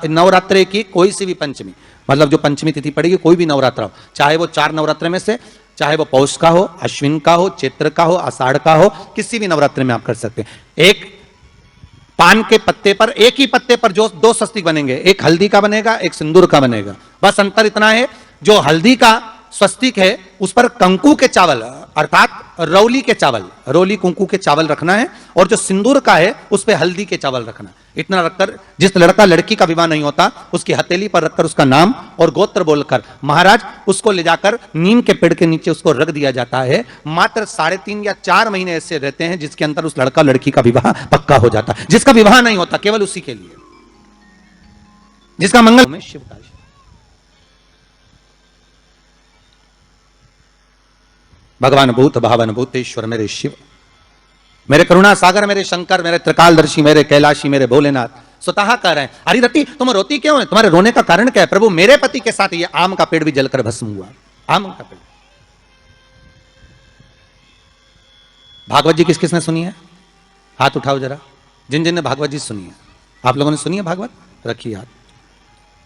S1: नवरात्रे की कोई सी भी पंचमी, मतलब जो पंचमी तिथि पड़ेगी, कोई भी नवरात्रा हो, चाहे वो 4 नवरात्रे में से, चाहे वो पौष का हो, अश्विन का हो, चैत्र का हो, आषाढ़ का हो, किसी भी नवरात्रि में आप कर सकते हैं। एक पान के पत्ते पर, एक ही पत्ते पर जो 2 स्वस्तिक बनेंगे, एक हल्दी का बनेगा, एक सिंदूर का बनेगा। बस अंतर इतना है, जो हल्दी का स्वस्तिक है उस पर कंकु के चावल, अर्थात रौली के चावल, रौली कुंकू के चावल रखना है, और जो सिंदूर का है उस पर हल्दी के चावल रखना। इतना रखकर जिस लड़का लड़की का विवाह नहीं होता, उसकी हथेली पर रखकर उसका नाम और गोत्र बोलकर महाराज उसको ले जाकर नीम के पेड़ के नीचे उसको रख दिया जाता है। मात्र 3.5 या 4 महीने ऐसे रहते हैं जिसके अंदर उस लड़का लड़की का विवाह पक्का हो जाता है। जिसका विवाह नहीं होता केवल उसी के लिए, जिसका मंगल में शिव का, भगवान भूत भावन भूतेश्वर मेरे शिव, मेरे करुणा सागर, मेरे शंकर, मेरे त्रिकालदर्शी, मेरे कैलाशी, मेरे भोलेनाथ स्वतः कह रहे हैं, अरे रति तुम रोती क्यों है? तुम्हारे रोने का कारण क्या है? प्रभु मेरे पति के साथ ये आम का पेड़ भी जलकर भस्म हुआ। आम का पेड़। भागवत जी किस किसने सुनी है? हाथ उठाओ जरा, जिन जिन ने भागवत जी सुनी है। आप लोगों ने सुनी है भागवत? रखिए हाथ।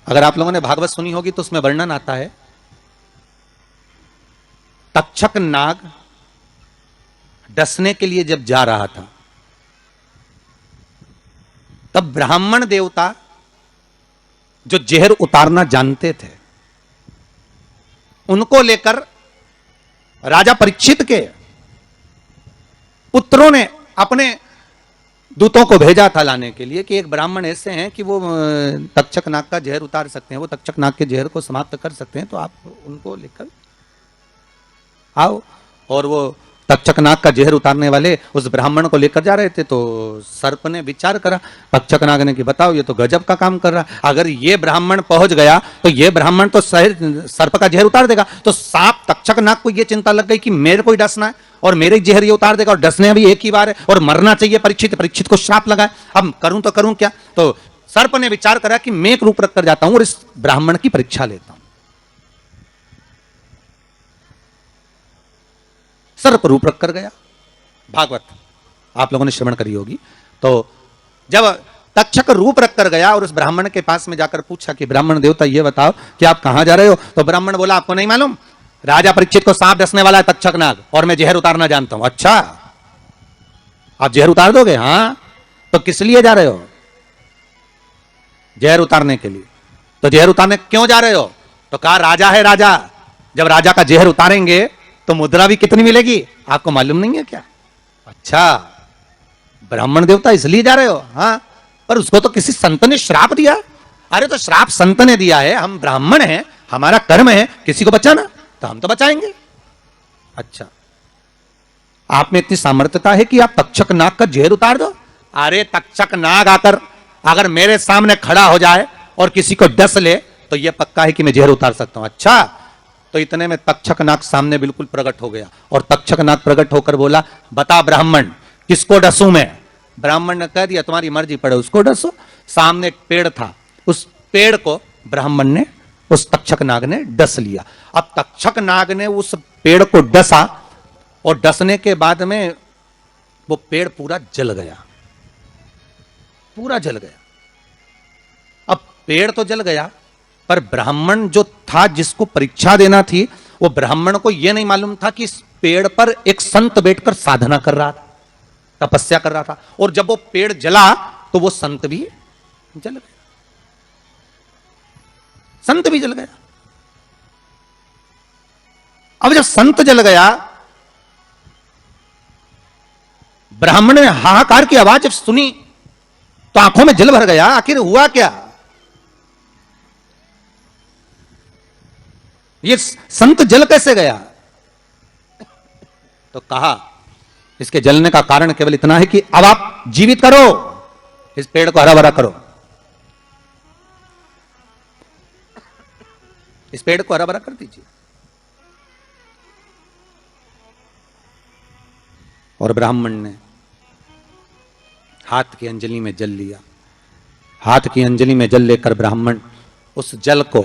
S1: अगर आप लोगों ने भागवत सुनी होगी तो उसमें वर्णन आता है, तक्षक नाग डसने के लिए जब जा रहा था, तब ब्राह्मण देवता जो जहर उतारना जानते थे, उनको लेकर राजा परीक्षित के पुत्रों ने अपने दूतों को भेजा था लाने के लिए कि एक ब्राह्मण ऐसे हैं कि वो तक्षक नाग का जहर उतार सकते हैं, वो तक्षक नाग के जहर को समाप्त कर सकते हैं, तो आप उनको लेकर आओ। और वो तक्षक नाग का जहर उतारने वाले उस ब्राह्मण को लेकर जा रहे थे, तो सर्प ने विचार करा, तक्षक नाग ने कि बताओ ये तो गजब का काम कर रहा है, अगर ये ब्राह्मण पहुंच गया तो ये ब्राह्मण तो सर्प का जहर उतार देगा। तो सांप तक्षक नाग को ये चिंता लग गई कि मेरे को ही डसना है और मेरे जहर ये उतार देगा, और डसने भी एक ही बार है और मरना चाहिए परीक्षित को श्राप लगा है, अब करूं तो करूं क्या? तो सर्प ने विचार करा कि मैं एक रूप रख कर जाता हूं और इस ब्राह्मण की परीक्षा लेता हूं। सर्प रूप रख कर गया। भागवत आप लोगों ने श्रवण करी होगी। तो जब तक्षक रूप रख कर गया और उस ब्राह्मण के पास में जाकर पूछा कि ब्राह्मण देवता ये बताओ कि आप कहां जा रहे हो? तो ब्राह्मण बोला आपको नहीं मालूम, राजा परीक्षित को सांप डसने वाला है तक्षक नाग, और मैं जहर उतारना जानता हूं। अच्छा, आप जहर उतार दोगे? हाँ। तो किस लिए जा रहे हो? जहर उतारने के लिए। तो जहर उतारने क्यों जा रहे हो? तो कहा राजा है राजा, जब राजा का जहर उतारेंगे तो मुद्रा भी कितनी मिलेगी, आपको मालूम नहीं है क्या? अच्छा, ब्राह्मण देवता इसलिए जा रहे हो? हाँ। पर उसको तो किसी संत ने श्राप दिया अरे तो श्राप संत ने दिया है, हम ब्राह्मण हैं, हमारा कर्म है किसी को बचाना, तो हम तो बचाएंगे। अच्छा, आप में इतनी सामर्थ्यता है कि आप तक्षक नाग का जहर उतार दो? अरे तक्षक नाग आकर अगर मेरे सामने खड़ा हो जाए और किसी को डस ले तो यह पक्का है कि मैं जहर उतार सकता हूं। अच्छा, तो इतने में तक्षक नाग सामने बिल्कुल प्रकट हो गया और तक्षक नाग प्रकट होकर बोला, बता ब्राह्मण किसको डसूं मैं? ब्राह्मण ने कह दिया, तुम्हारी मर्जी पड़े उसको डसो। सामने एक पेड़ था, उस पेड़ को ब्राह्मण ने, उस तक्षक नाग ने डस लिया। अब तक्षक नाग ने उस पेड़ को डसा और डसने के बाद में वो पेड़ पूरा जल गया, पूरा जल गया। अब पेड़ तो जल गया, पर ब्राह्मण जो था जिसको परीक्षा देना थी, वो ब्राह्मण को यह नहीं मालूम था कि इस पेड़ पर एक संत बैठकर साधना कर रहा था, तपस्या कर रहा था। और जब वो पेड़ जला तो वो संत भी जल गया, संत भी जल गया। अब जब संत जल गया, ब्राह्मण ने हाहाकार की आवाज जब सुनी तो आंखों में जल भर गया। आखिर हुआ क्या? ये संत जल कैसे गया? तो कहा, इसके जलने का कारण केवल इतना है कि अब आप जीवित करो, इस पेड़ को हरा भरा करो, इस पेड़ को हरा भरा कर दीजिए। और ब्राह्मण ने हाथ की अंजलि में जल लिया। हाथ की अंजलि में जल लेकर ब्राह्मण उस जल को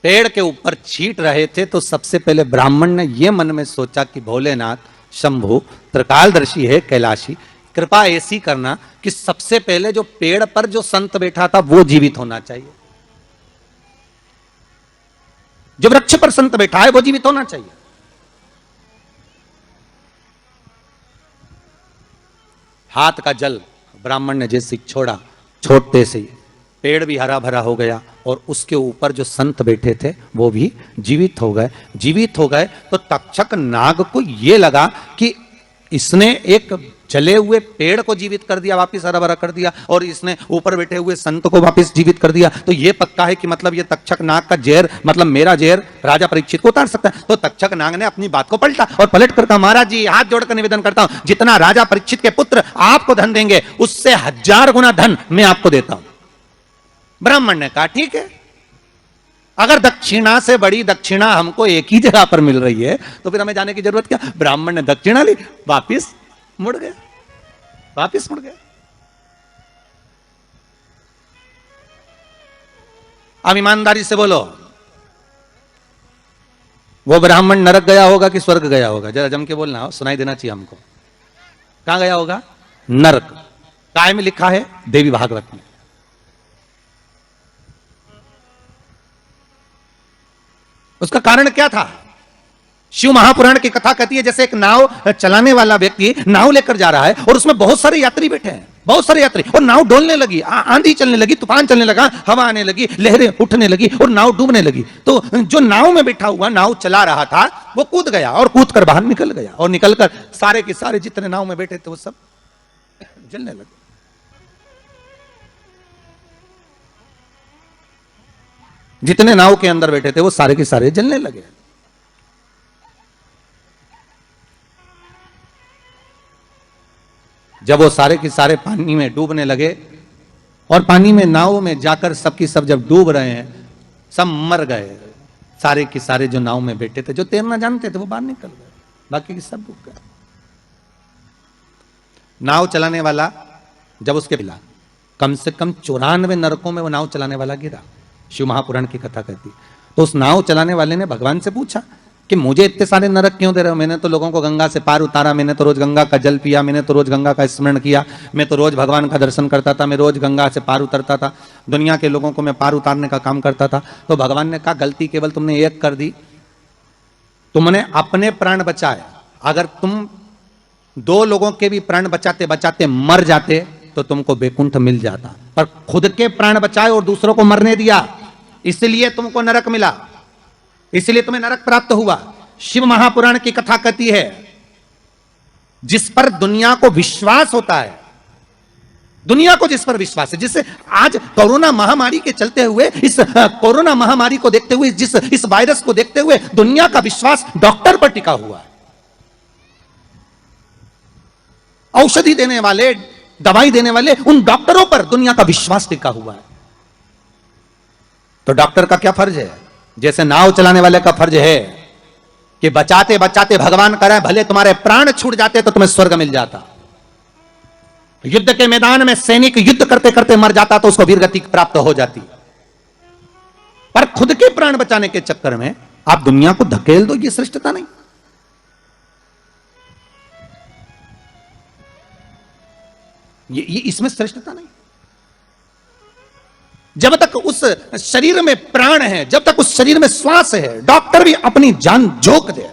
S1: पेड़ के ऊपर छींट रहे थे, तो सबसे पहले ब्राह्मण ने यह मन में सोचा कि भोलेनाथ, शंभु, त्रिकालदर्शी है कैलाशी, कृपा ऐसी करना कि सबसे पहले जो पेड़ पर जो संत बैठा था वो जीवित होना चाहिए, जो वृक्ष पर संत बैठा है वो जीवित होना चाहिए। हाथ का जल ब्राह्मण ने जैसे छोड़ा, छोड़ते से पेड़ भी हरा भरा हो गया और उसके ऊपर जो संत बैठे थे वो भी जीवित हो गए। जीवित हो गए तो तक्षक नाग को यह लगा कि इसने एक जले हुए पेड़ को जीवित कर दिया, वापिस हरा भरा कर दिया, और इसने ऊपर बैठे हुए संत को वापिस जीवित कर दिया। तो यह पक्का है कि मतलब यह तक्षक नाग का जहर, मतलब मेरा जहर राजा परीक्षित को उतार सकता है। तो तक्षक नाग ने अपनी बात को पलटा और पलट कर कहा, महाराज जी हाथ जोड़कर निवेदन करता हूं, जितना राजा परीक्षित के पुत्र आपको धन देंगे उससे 1000 गुना धन मैं आपको देता हूं। ब्राह्मण ने कहा, ठीक है, अगर दक्षिणा से बड़ी दक्षिणा हमको एक ही जगह पर मिल रही है तो फिर हमें जाने की जरूरत क्या। ब्राह्मण ने दक्षिणा ली, वापिस मुड़ गया, वापिस मुड़ गया। अब ईमानदारी से बोलो, वो ब्राह्मण नरक गया होगा कि स्वर्ग गया होगा? जरा जम के बोलना, सुनाई देना चाहिए हमको। कहां गया होगा? नरक। काय में लिखा है? देवी भागवत में। उसका कारण क्या था? शिव महापुराण की कथा कहती है जैसे एक नाव चलाने वाला व्यक्ति नाव लेकर जा रहा है और उसमें बहुत सारे यात्री बैठे हैं, बहुत सारे यात्री, और नाव डोलने लगी, आंधी चलने लगी, तूफान चलने लगा, हवा आने लगी, लहरें उठने लगी और नाव डूबने लगी। तो जो नाव में बैठा हुआ, नाव चला रहा था, वो कूद गया और कूद कर बाहर निकल गया, और निकलकर सारे के सारे जितने नाव में बैठे थे वो सब जलने लगे। जितने नाव के अंदर बैठे थे वो सारे के सारे जलने लगे। जब वो सारे के सारे पानी में डूबने लगे और पानी में नाव में जाकर सबकी सब जब डूब रहे हैं, सब मर गए। सारे के सारे जो नाव में बैठे थे, जो तैरना जानते थे, वो बाहर निकल गए, बाकी के सब डूब गए। नाव चलाने वाला जब उसके मिला, कम से कम 94 नरकों में वो नाव चलाने वाला गिरा। शिव महापुराण की कथा कहती। तो उस नाव चलाने वाले ने भगवान से पूछा कि मुझे इतने सारे नरक क्यों दे रहे हो? मैंने तो लोगों को गंगा से पार उतारा, मैंने तो रोज गंगा का जल पिया, मैंने तो रोज गंगा का स्मरण किया, मैं तो रोज भगवान का दर्शन करता था, मैं रोज गंगा से पार उतरता था, दुनिया के लोगों को मैं पार उतारने का काम करता था। तो भगवान ने कहा, गलती केवल तुमने एक कर दी, तुमने अपने प्राण बचाए। अगर तुम 2 लोगों के भी प्राण बचाते बचाते मर जाते तो तुमको वैकुंठ मिल जाता, पर खुद के प्राण बचाए और दूसरों को मरने दिया, इसलिए तुमको नरक मिला, इसलिए तुम्हें नरक प्राप्त हुआ। शिव महापुराण की कथा कहती है, जिस पर दुनिया को विश्वास होता है दुनिया को जिस पर विश्वास है, जिससे आज कोरोना महामारी के चलते हुए, इस कोरोना महामारी को देखते हुए, इस वायरस को देखते हुए दुनिया का विश्वास डॉक्टर पर टिका हुआ है। औषधि देने वाले, दवाई देने वाले उन डॉक्टरों पर दुनिया का विश्वास टिका हुआ है। तो डॉक्टर का क्या फर्ज है? जैसे नाव चलाने वाले का फर्ज है कि बचाते बचाते भगवान करे भले तुम्हारे प्राण छूट जाते तो तुम्हें स्वर्ग मिल जाता। युद्ध के मैदान में सैनिक युद्ध करते करते मर जाता तो उसको वीरगति प्राप्त हो जाती। पर खुद के प्राण बचाने के चक्कर में आप दुनिया को धकेल दो, ये श्रेष्ठता नहीं। ये इसमें श्रेष्ठता नहीं। जब तक उस शरीर में प्राण है, जब तक उस शरीर में श्वास है, डॉक्टर भी अपनी जान झोंक दे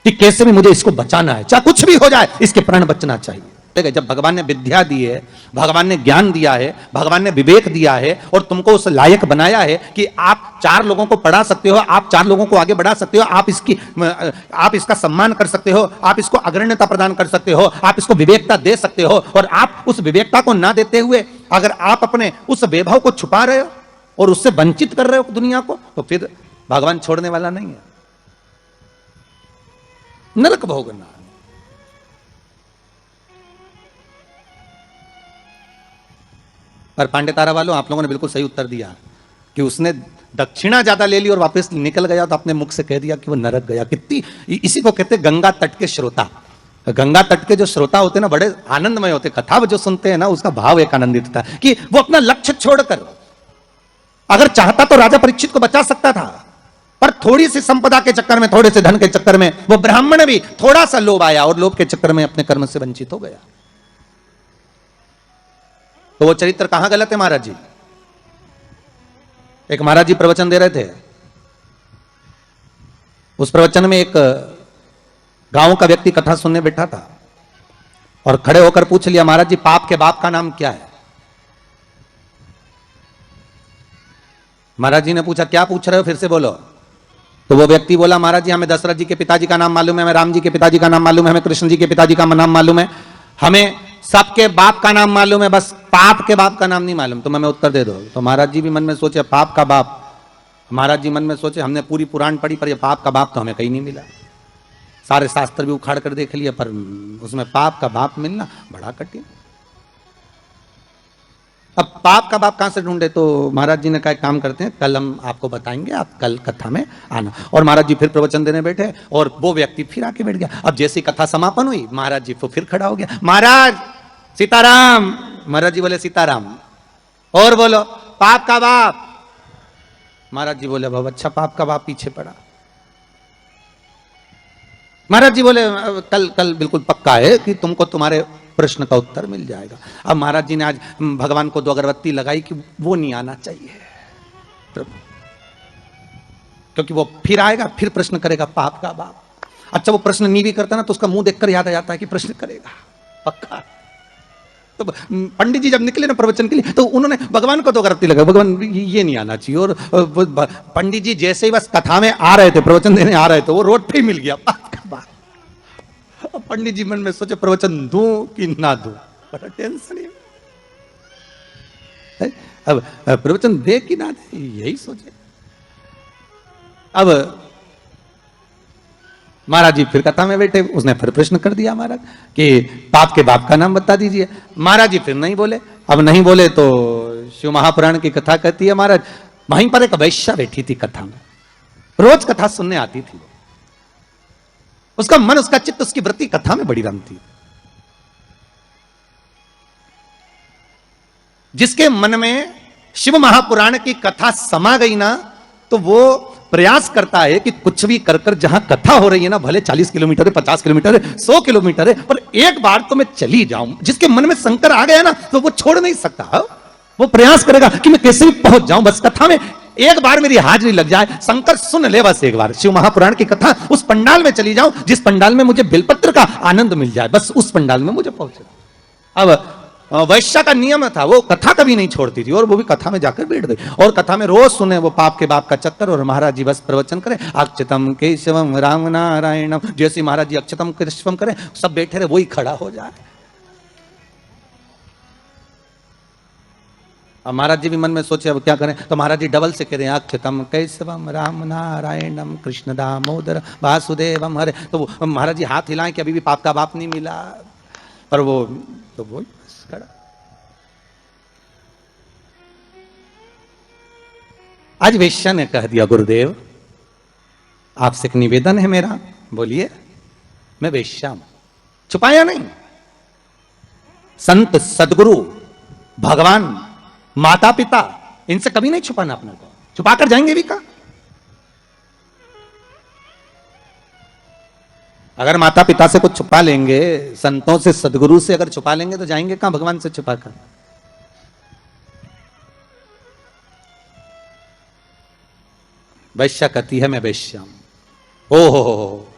S1: कि कैसे भी मुझे इसको बचाना है, चाहे कुछ भी हो जाए, इसके प्राण बचना चाहिए। ठीक है, जब भगवान ने विद्या दी है, भगवान ने ज्ञान दिया है, भगवान ने विवेक दिया है और तुमको उस लायक बनाया है कि आप 4 लोगों को पढ़ा सकते हो, आप 4 लोगों को आगे बढ़ा सकते हो, आप इसका सम्मान कर सकते हो, आप इसको अग्रण्यता प्रदान कर सकते हो, आप इसको विवेकता दे सकते हो, और आप उस विवेकता को ना देते हुए अगर आप अपने उस वैभव को छुपा रहे हो और उससे वंचित कर रहे हो दुनिया को, तो फिर भगवान छोड़ने वाला नहीं है, नरक भोगना। पर पांडे तारा वालों, आप लोगों ने बिल्कुल सही उत्तर दिया कि उसने दक्षिणा ज्यादा ले ली और वापस निकल गया तो अपने मुख से कह दिया कि वो नरक गया। कितनी, इसी को कहते गंगा तट के श्रोता। गंगा तट के जो श्रोता होते हैं ना, बड़े आनंदमय होते, कथा जो सुनते हैं ना, उसका भाव एक आनंदित होता है कि वो अपना लक्ष्य छोड़कर, अगर चाहता तो राजा परीक्षित को बचा सकता था, पर थोड़ी सी संपदा के चक्कर में, थोड़े से धन के चक्कर में वो ब्राह्मण भी थोड़ा सा लोभ आया और लोभ के चक्कर में अपने कर्म से वंचित हो गया। तो वो चरित्र कहां गलत है महाराज जी? एक महाराज जी प्रवचन दे रहे थे, उस प्रवचन में एक गांव का व्यक्ति कथा सुनने बैठा था और खड़े होकर पूछ लिया, महाराज जी पाप के बाप का नाम क्या है? महाराज जी ने पूछा, क्या पूछ रहे हो, फिर से बोलो। तो वो व्यक्ति बोला, महाराज जी हमें दशरथ जी के पिताजी का नाम मालूम है, हमें राम जी के पिताजी का नाम मालूम है, हमें कृष्ण जी के पिताजी का नाम मालूम है, हमें सबके बाप का नाम मालूम है, बस पाप के बाप का नाम नहीं मालूम, तुम हमें उत्तर दे दो। तो महाराज जी भी मन में सोचे पाप का बाप, महाराज जी मन में सोचे हमने पूरी पुराण पढ़ी पर ये पाप का बाप तो हमें कहीं नहीं मिला, सारे शास्त्र भी उखाड़ कर देख लिया पर उसमें पाप का बाप मिलना बड़ा कठिन। अब पाप का बाप कहां से ढूंढे? तो महाराज जी ने कहा काम करते हैं, कल हम आपको बताएंगे, आप कल कथा में आना। और महाराज जी फिर प्रवचन देने बैठे और वो व्यक्ति फिर आके बैठ गया। अब जैसी कथा समापन हुई, महाराज जी तो फिर खड़ा हो गया, महाराज सीताराम। महाराज जी बोले सीताराम, और बोलो पाप का बाप। महाराज जी बोले बहुत अच्छा, पाप का बाप पीछे पड़ा। महाराज जी बोले कल बिल्कुल पक्का है कि तुमको तुम्हारे प्रश्न का उत्तर मिल जाएगा। अब महाराज जी ने आज भगवान को 2 अगरबत्ती लगाई कि वो नहीं आना चाहिए, क्योंकि वो फिर आएगा, फिर प्रश्न करेगा पाप का बाप। अच्छा वो प्रश्न नहीं भी करता ना तो उसका मुंह देखकर याद आ जाता है कि प्रश्न करेगा पक्का। तो पंडित जी जब निकले ना प्रवचन के लिए तो उन्होंने भगवान को 2 अगरबत्ती लगाई, भगवान ये नहीं आना चाहिए। और पंडित जी जैसे ही बस कथा में आ रहे थे, प्रवचन देने आ रहे थे, वो रोड पे ही मिल गया पाप का बाप। पंडित जी मन में सोचे प्रवचन दूं कि ना दूं, बड़ा टेंशन है। अब प्रवचन दे कि ना दे, यही सोचे। अब महाराज जी फिर कथा में बैठे, उसने फिर प्रश्न कर दिया महाराज कि पाप के बाप का नाम बता दीजिए। महाराज जी फिर नहीं बोले। अब नहीं बोले तो शिव महापुराण की कथा कहती है महाराज, वहीं पर एक वैश्या बैठी थी कथा में, रोज कथा सुनने आती थी। उसका मन, उसका चित्त, उसकी वृत्ति कथा में बड़ी रमती। जिसके मन में शिव महापुराण की कथा समा गई ना, तो वो प्रयास करता है कि कुछ भी कर कर जहां कथा हो रही है ना, भले 40 किलोमीटर है, 50 किलोमीटर है, 100 किलोमीटर है, पर एक बार तो मैं चली जाऊं। जिसके मन में शंकर आ गया ना तो वो छोड़ नहीं सकता। वो प्रयास करेगा कि मैं कैसे भी पहुंच जाऊं, बस कथा में एक बार मेरी हाजिरी लग जाए, शंकर सुन ले बस एक बार शिव महापुराण की कथा, उस पंडाल में चली जाऊं जिस पंडाल में मुझे बेलपत्र का आनंद मिल जाए, बस उस पंडाल में मुझे पहुंचे। अब वैश्या का नियम था, वो कथा कभी नहीं छोड़ती थी और वो भी कथा में जाकर बैठ गई और कथा में रोज सुने वो पाप के बाप का चक्कर। और महाराज जी बस प्रवचन करें, अक्षतम केशवम राम नारायणम, जैसे महाराज जी अक्षतम केशवम करें, सब बैठे रहे, वही खड़ा हो जाए। अब महाराज जी भी मन में सोचे अब क्या करें, तो महाराज जी डबल से कह रहे हैं अक्षतम कैशवम राम नारायणम कृष्ण दामोदर वासुदेवम हरे। तो महाराज जी हाथ हिलाएं कि अभी भी पाप का बाप नहीं मिला, पर वो तो वो बस खड़ा। आज वेश्या ने कह दिया गुरुदेव आपसे एक निवेदन है मेरा। बोलिए। मैं वेश्या हूं, छुपाया नहीं। संत सदगुरु भगवान माता पिता इनसे कभी नहीं छुपाना अपने को, छुपा कर जाएंगे भी का। अगर माता पिता से कुछ छुपा लेंगे, संतों से सदगुरु से अगर छुपा लेंगे तो जाएंगे कहां भगवान से छुपाकर। वैश्या कहती है मैं वैश्या हूं। ओ हो,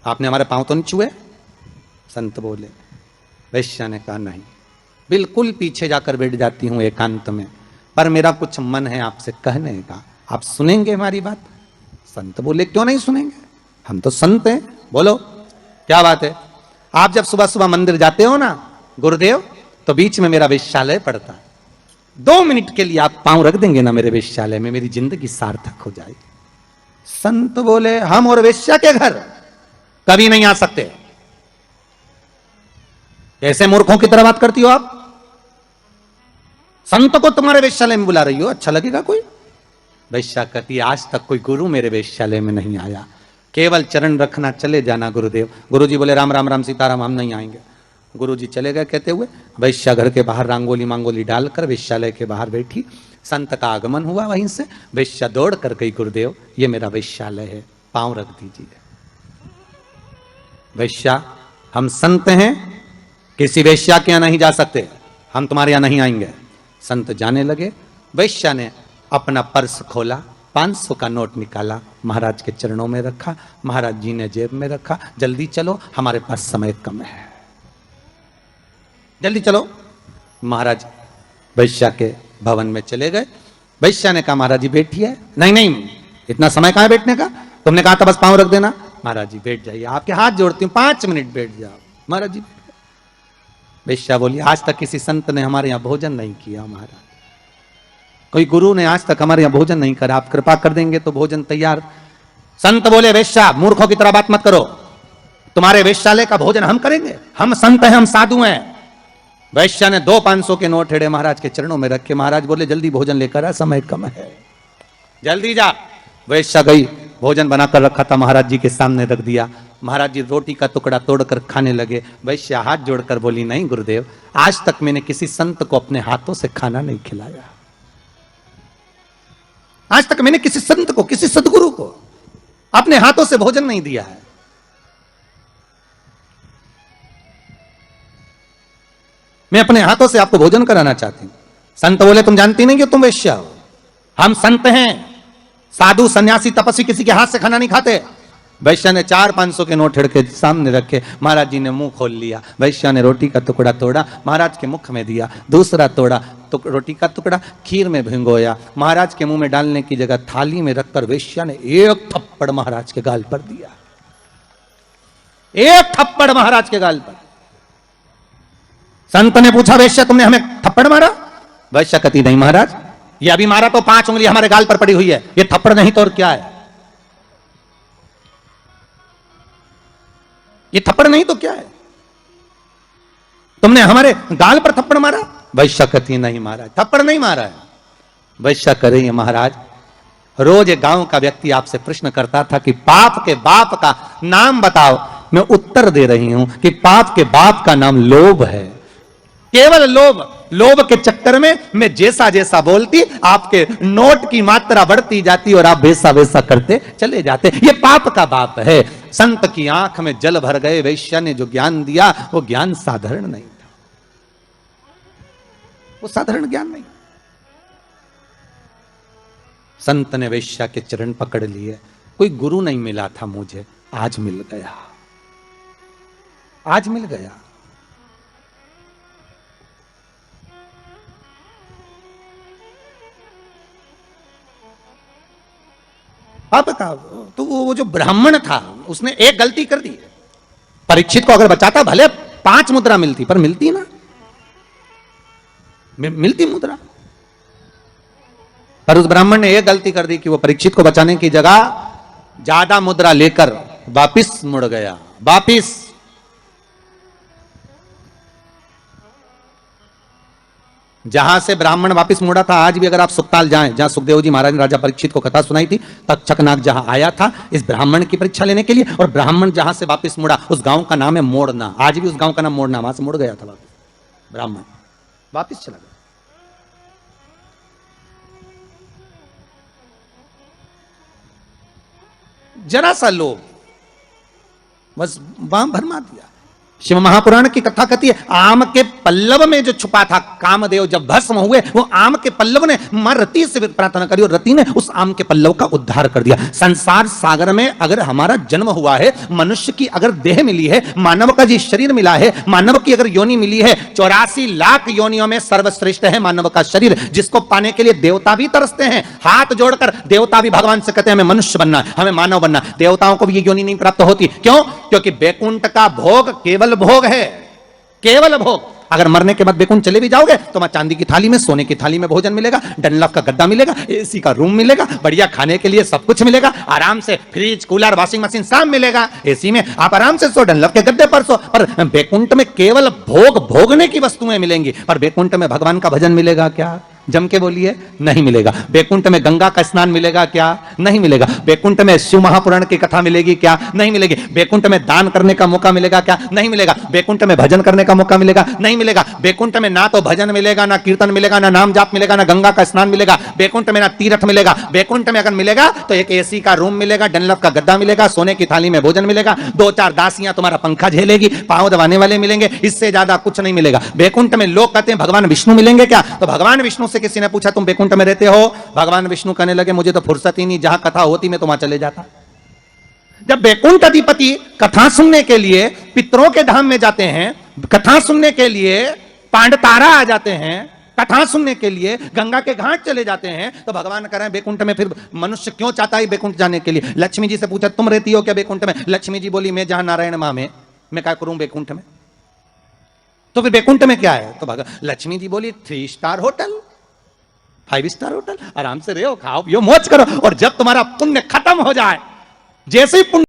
S1: आपने हमारे पांव तो नहीं छुए? संत बोले। वैश्या ने कहा नहीं, बिल्कुल पीछे जाकर बैठ जाती हूं एकांत में, पर मेरा कुछ मन है आपसे कहने का, आप सुनेंगे हमारी बात? संत बोले क्यों नहीं सुनेंगे, हम तो संत हैं, बोलो क्या बात है। आप जब सुबह सुबह मंदिर जाते हो ना गुरुदेव, तो बीच में मेरा वेश्यालय पड़ता है, 2 मिनट के लिए आप पांव रख देंगे ना मेरे वेश्यालय में, मेरी जिंदगी सार्थक हो जाएगी। संत बोले हम और वेश्या के घर कभी नहीं आ सकते। ऐसे मूर्खों की तरह बात करती हो आप? संत को तुम्हारे वेश्यालय में बुला रही हो, अच्छा लगेगा कोई? वैश्या कहती आज तक कोई गुरु मेरे वेश्यालय में नहीं आया, केवल चरण रखना, चले जाना गुरुदेव। गुरुजी बोले राम राम राम सीताराम, हम नहीं आएंगे। गुरुजी चले गए कहते हुए। वैश्या घर के बाहर रंगोली मांगोली डालकर वेश्यालय के बाहर बैठी। संत का आगमन हुआ वहीं से। वेश्या दौड़ कर गई, गुरुदेव ये मेरा वेश्यालय है, पांव रख दीजिए। वेश्या हम संत हैं, किसी वेश्या के यहां नहीं जा सकते, हम तुम्हारे यहां नहीं आएंगे। संत जाने लगे। वैश्या ने अपना पर्स खोला, 500 का नोट निकाला, महाराज के चरणों में रखा। महाराज जी ने जेब में रखा। जल्दी चलो, हमारे पास समय कम है, जल्दी चलो। महाराज वैश्या के भवन में चले गए। वैश्या ने कहा महाराज जी बैठिए। नहीं नहीं, इतना समय कहां है बैठने का, तुमने कहा था बस पांव रख देना। महाराज जी बैठ जाइए, आपके हाथ जोड़ती हूं, 5 मिनट बैठ जाओ। महाराज जी। वैश्या बोली आज तक किसी संत ने हमारे यहां भोजन नहीं किया महाराज, कोई गुरु ने आज तक हमारे यहां भोजन नहीं करा, आप कृपा कर देंगे तो भोजन तैयार। संत बोले वैश्या मूर्खों की तरह बात मत करो, तुम्हारे वेश्यालय का भोजन हम करेंगे, हम संत हैं, हम साधु हैं। वैश्या ने 2 500 के नोट हेड़े महाराज के चरणों में रखे। महाराज बोले जल्दी भोजन लेकर आ, समय कम है, जल्दी जा। वैश्या गई, भोजन बनाकर रखा था महाराज जी के सामने रख दिया। महाराज जी रोटी का टुकड़ा तोड़कर खाने लगे। वैश्या हाथ जोड़कर बोली नहीं गुरुदेव, आज तक मैंने किसी संत को अपने हाथों से खाना नहीं खिलाया, आज तक मैंने किसी संत को, किसी सदगुरु को अपने हाथों से भोजन नहीं दिया है। मैं अपने हाथों से आपको भोजन कराना चाहती हूं। संत बोले तुम जानती नहीं कि तुम वेश्या हो, हम संत हैं, साधु सन्यासी तपस्वी किसी के हाथ से खाना नहीं खाते। वैश्या ने 4 500 के नोट के सामने रखे। महाराज जी ने मुंह खोल लिया। वैश्या ने रोटी का टुकड़ा तोड़ा, महाराज के मुख में दिया। दूसरा तोड़ा तो रोटी का टुकड़ा खीर में भिंगोया, महाराज के मुंह में डालने की जगह थाली में रखकर वैश्या ने 1 थप्पड़ महाराज के गाल पर दिया। 1 थप्पड़ महाराज के गाल पर। संत ने पूछा वैश्या तुमने हमें थप्पड़ मारा? वैश्या कहती नहीं महाराज, ये अभी मारा तो 5 उंगली हमारे गाल पर पड़ी हुई है, ये थप्पड़ नहीं तो और क्या है, ये थप्पड़ नहीं तो क्या है, तुमने हमारे गाल पर थप्पड़ मारा? वैश्या कहती नहीं महाराज थप्पड़ नहीं मारा है। वैश्या कह रही है महाराज रोज एक गांव का व्यक्ति आपसे प्रश्न करता था कि पाप के बाप का नाम बताओ, मैं उत्तर दे रही हूं कि पाप के बाप का नाम लोभ है, केवल लोभ। लोभ के चक्कर में मैं जैसा जैसा बोलती आपके नोट की मात्रा बढ़ती जाती और आप वैसा वैसा करते चले जाते, ये पाप का बाप है। संत की आंख में जल भर गए। वैश्या ने जो ज्ञान दिया वो ज्ञान साधारण नहीं था, वो साधारण ज्ञान नहीं। संत ने वैश्या के चरण पकड़ लिए। कोई गुरु नहीं मिला था मुझे, आज मिल गया, आज मिल गया। अब का तो वो जो ब्राह्मण था उसने एक गलती कर दी। परीक्षित को अगर बचाता भले 5 मुद्रा मिलती, पर मिलती ना, मिलती मुद्रा। पर उस ब्राह्मण ने एक गलती कर दी कि वो परीक्षित को बचाने की जगह ज्यादा मुद्रा लेकर वापिस मुड़ गया। वापिस जहां से ब्राह्मण वापिस मुड़ा था, आज भी अगर आप सुखताल जाएं, जहां सुखदेव जी महाराज ने राजा परीक्षित को कथा सुनाई थी, तक्षकनाग जहां आया था इस ब्राह्मण की परीक्षा लेने के लिए, और ब्राह्मण जहां से वापिस मुड़ा उस गांव का नाम है मोड़ना। आज भी उस गांव का नाम मोड़ना, वहां से मुड़ गया था वापिस ब्राह्मण, वापिस चला गया। जरा सा लोभ बस वहां भरमा दिया। शिव महापुराण की कथा कहती है, आम के पल्लव में जो छुपा था कामदेव, जब भस्म हुए वो आम के पल्लव ने मां रति से प्रार्थना करी और रति ने उस आम के पल्लव का उद्धार कर दिया। संसार सागर में अगर हमारा जन्म हुआ है, मनुष्य की अगर देह मिली है, मानव का जी शरीर मिला है, मानव की अगर योनि मिली है, 84 लाख योनियों में सर्वश्रेष्ठ है मानव का शरीर, जिसको पाने के लिए देवता भी तरसते हैं। हाथ जोड़कर देवता भी भगवान से कहते हैं हमें मनुष्य बनना है, हमें मानव बनना है। देवताओं को भी ये योनि नहीं प्राप्त होती। क्यों? क्योंकि बैकुंठ का भोग केवल भोग है, केवल भोग। अगर मरने के बाद बैकुंठ चले भी जाओगे तो वहां चांदी की थाली में, सोने की थाली में भोजन मिलेगा, डनलप का गद्दा मिलेगा, एसी का रूम मिलेगा, बढ़िया खाने के लिए सब कुछ मिलेगा, आराम से फ्रिज, कूलर, वॉशिंग मशीन सब मिलेगा। एसी में आप आराम से सो, डनलप के गद्दे पर सो। पर बैकुंठ में केवल भोग भोगने की वस्तुएं मिलेंगी। पर बैकुंठ में भगवान का भजन मिलेगा क्या? जम के बोलिए, नहीं मिलेगा। बैकुंठ में गंगा का स्नान मिलेगा क्या? नहीं मिलेगा। बैकुंठ में शिव महापुराण की कथा मिलेगी क्या? नहीं मिलेगी। बैकुंठ में दान करने का मौका मिलेगा क्या? नहीं मिलेगा। बैकुंठ में भजन करने का मौका मिलेगा? नहीं मिलेगा। बैकुंठ में ना तो भजन मिलेगा, ना कीर्तन मिलेगा, ना नाम जाप मिलेगा, ना गंगा का स्नान मिलेगा। बैकुंठ में ना तीर्थ मिलेगा। बैकुंठ में अगर मिलेगा तो एक एसी का रूम मिलेगा, डनलप का गद्दा मिलेगा, सोने की थाली में भोजन मिलेगा, 2-4 दासियां तुम्हारा पंखा झेलेगी, पांव दबाने वाले मिलेंगे, इससे ज्यादा कुछ नहीं मिलेगा। बैकुंठ में लोग कहते हैं भगवान विष्णु मिलेंगे क्या? तो भगवान विष्णु से किसी ने पूछा तुम बैकुंठ में रहते हो? भगवान विष्णु कहने लगे मुझे तो फुर्सत ही नहीं, जहां कथा होती मैं तो वहां चले जाता। जब बैकुंठ अधिपति कथा सुनने के लिए पितरों के धाम में जाते हैं, कथा सुनने के लिए पांडतारा आ जाते हैं, कथा सुनने के लिए गंगा के घाट चले जाते हैं, तो भगवान कह रहे हैं बैकुंठ में फिर मनुष्य क्यों चाहता है बैकुंठ जाने के लिए? लक्ष्मी जी से पूछा तुम रहती हो क्या बैकुंठ में? लक्ष्मी जी बोली मैं जहां नारायण मां में, मैं क्या करूं बैकुंठ में? तो फिर बैकुंठ में क्या है? तो लक्ष्मी जी बोली 3 स्टार होटल, 5 स्टार होटल, आराम से रहो, खाओ पियो, मौज करो। और जब तुम्हारा पुण्य खत्म हो जाए, जैसे ही पुण्य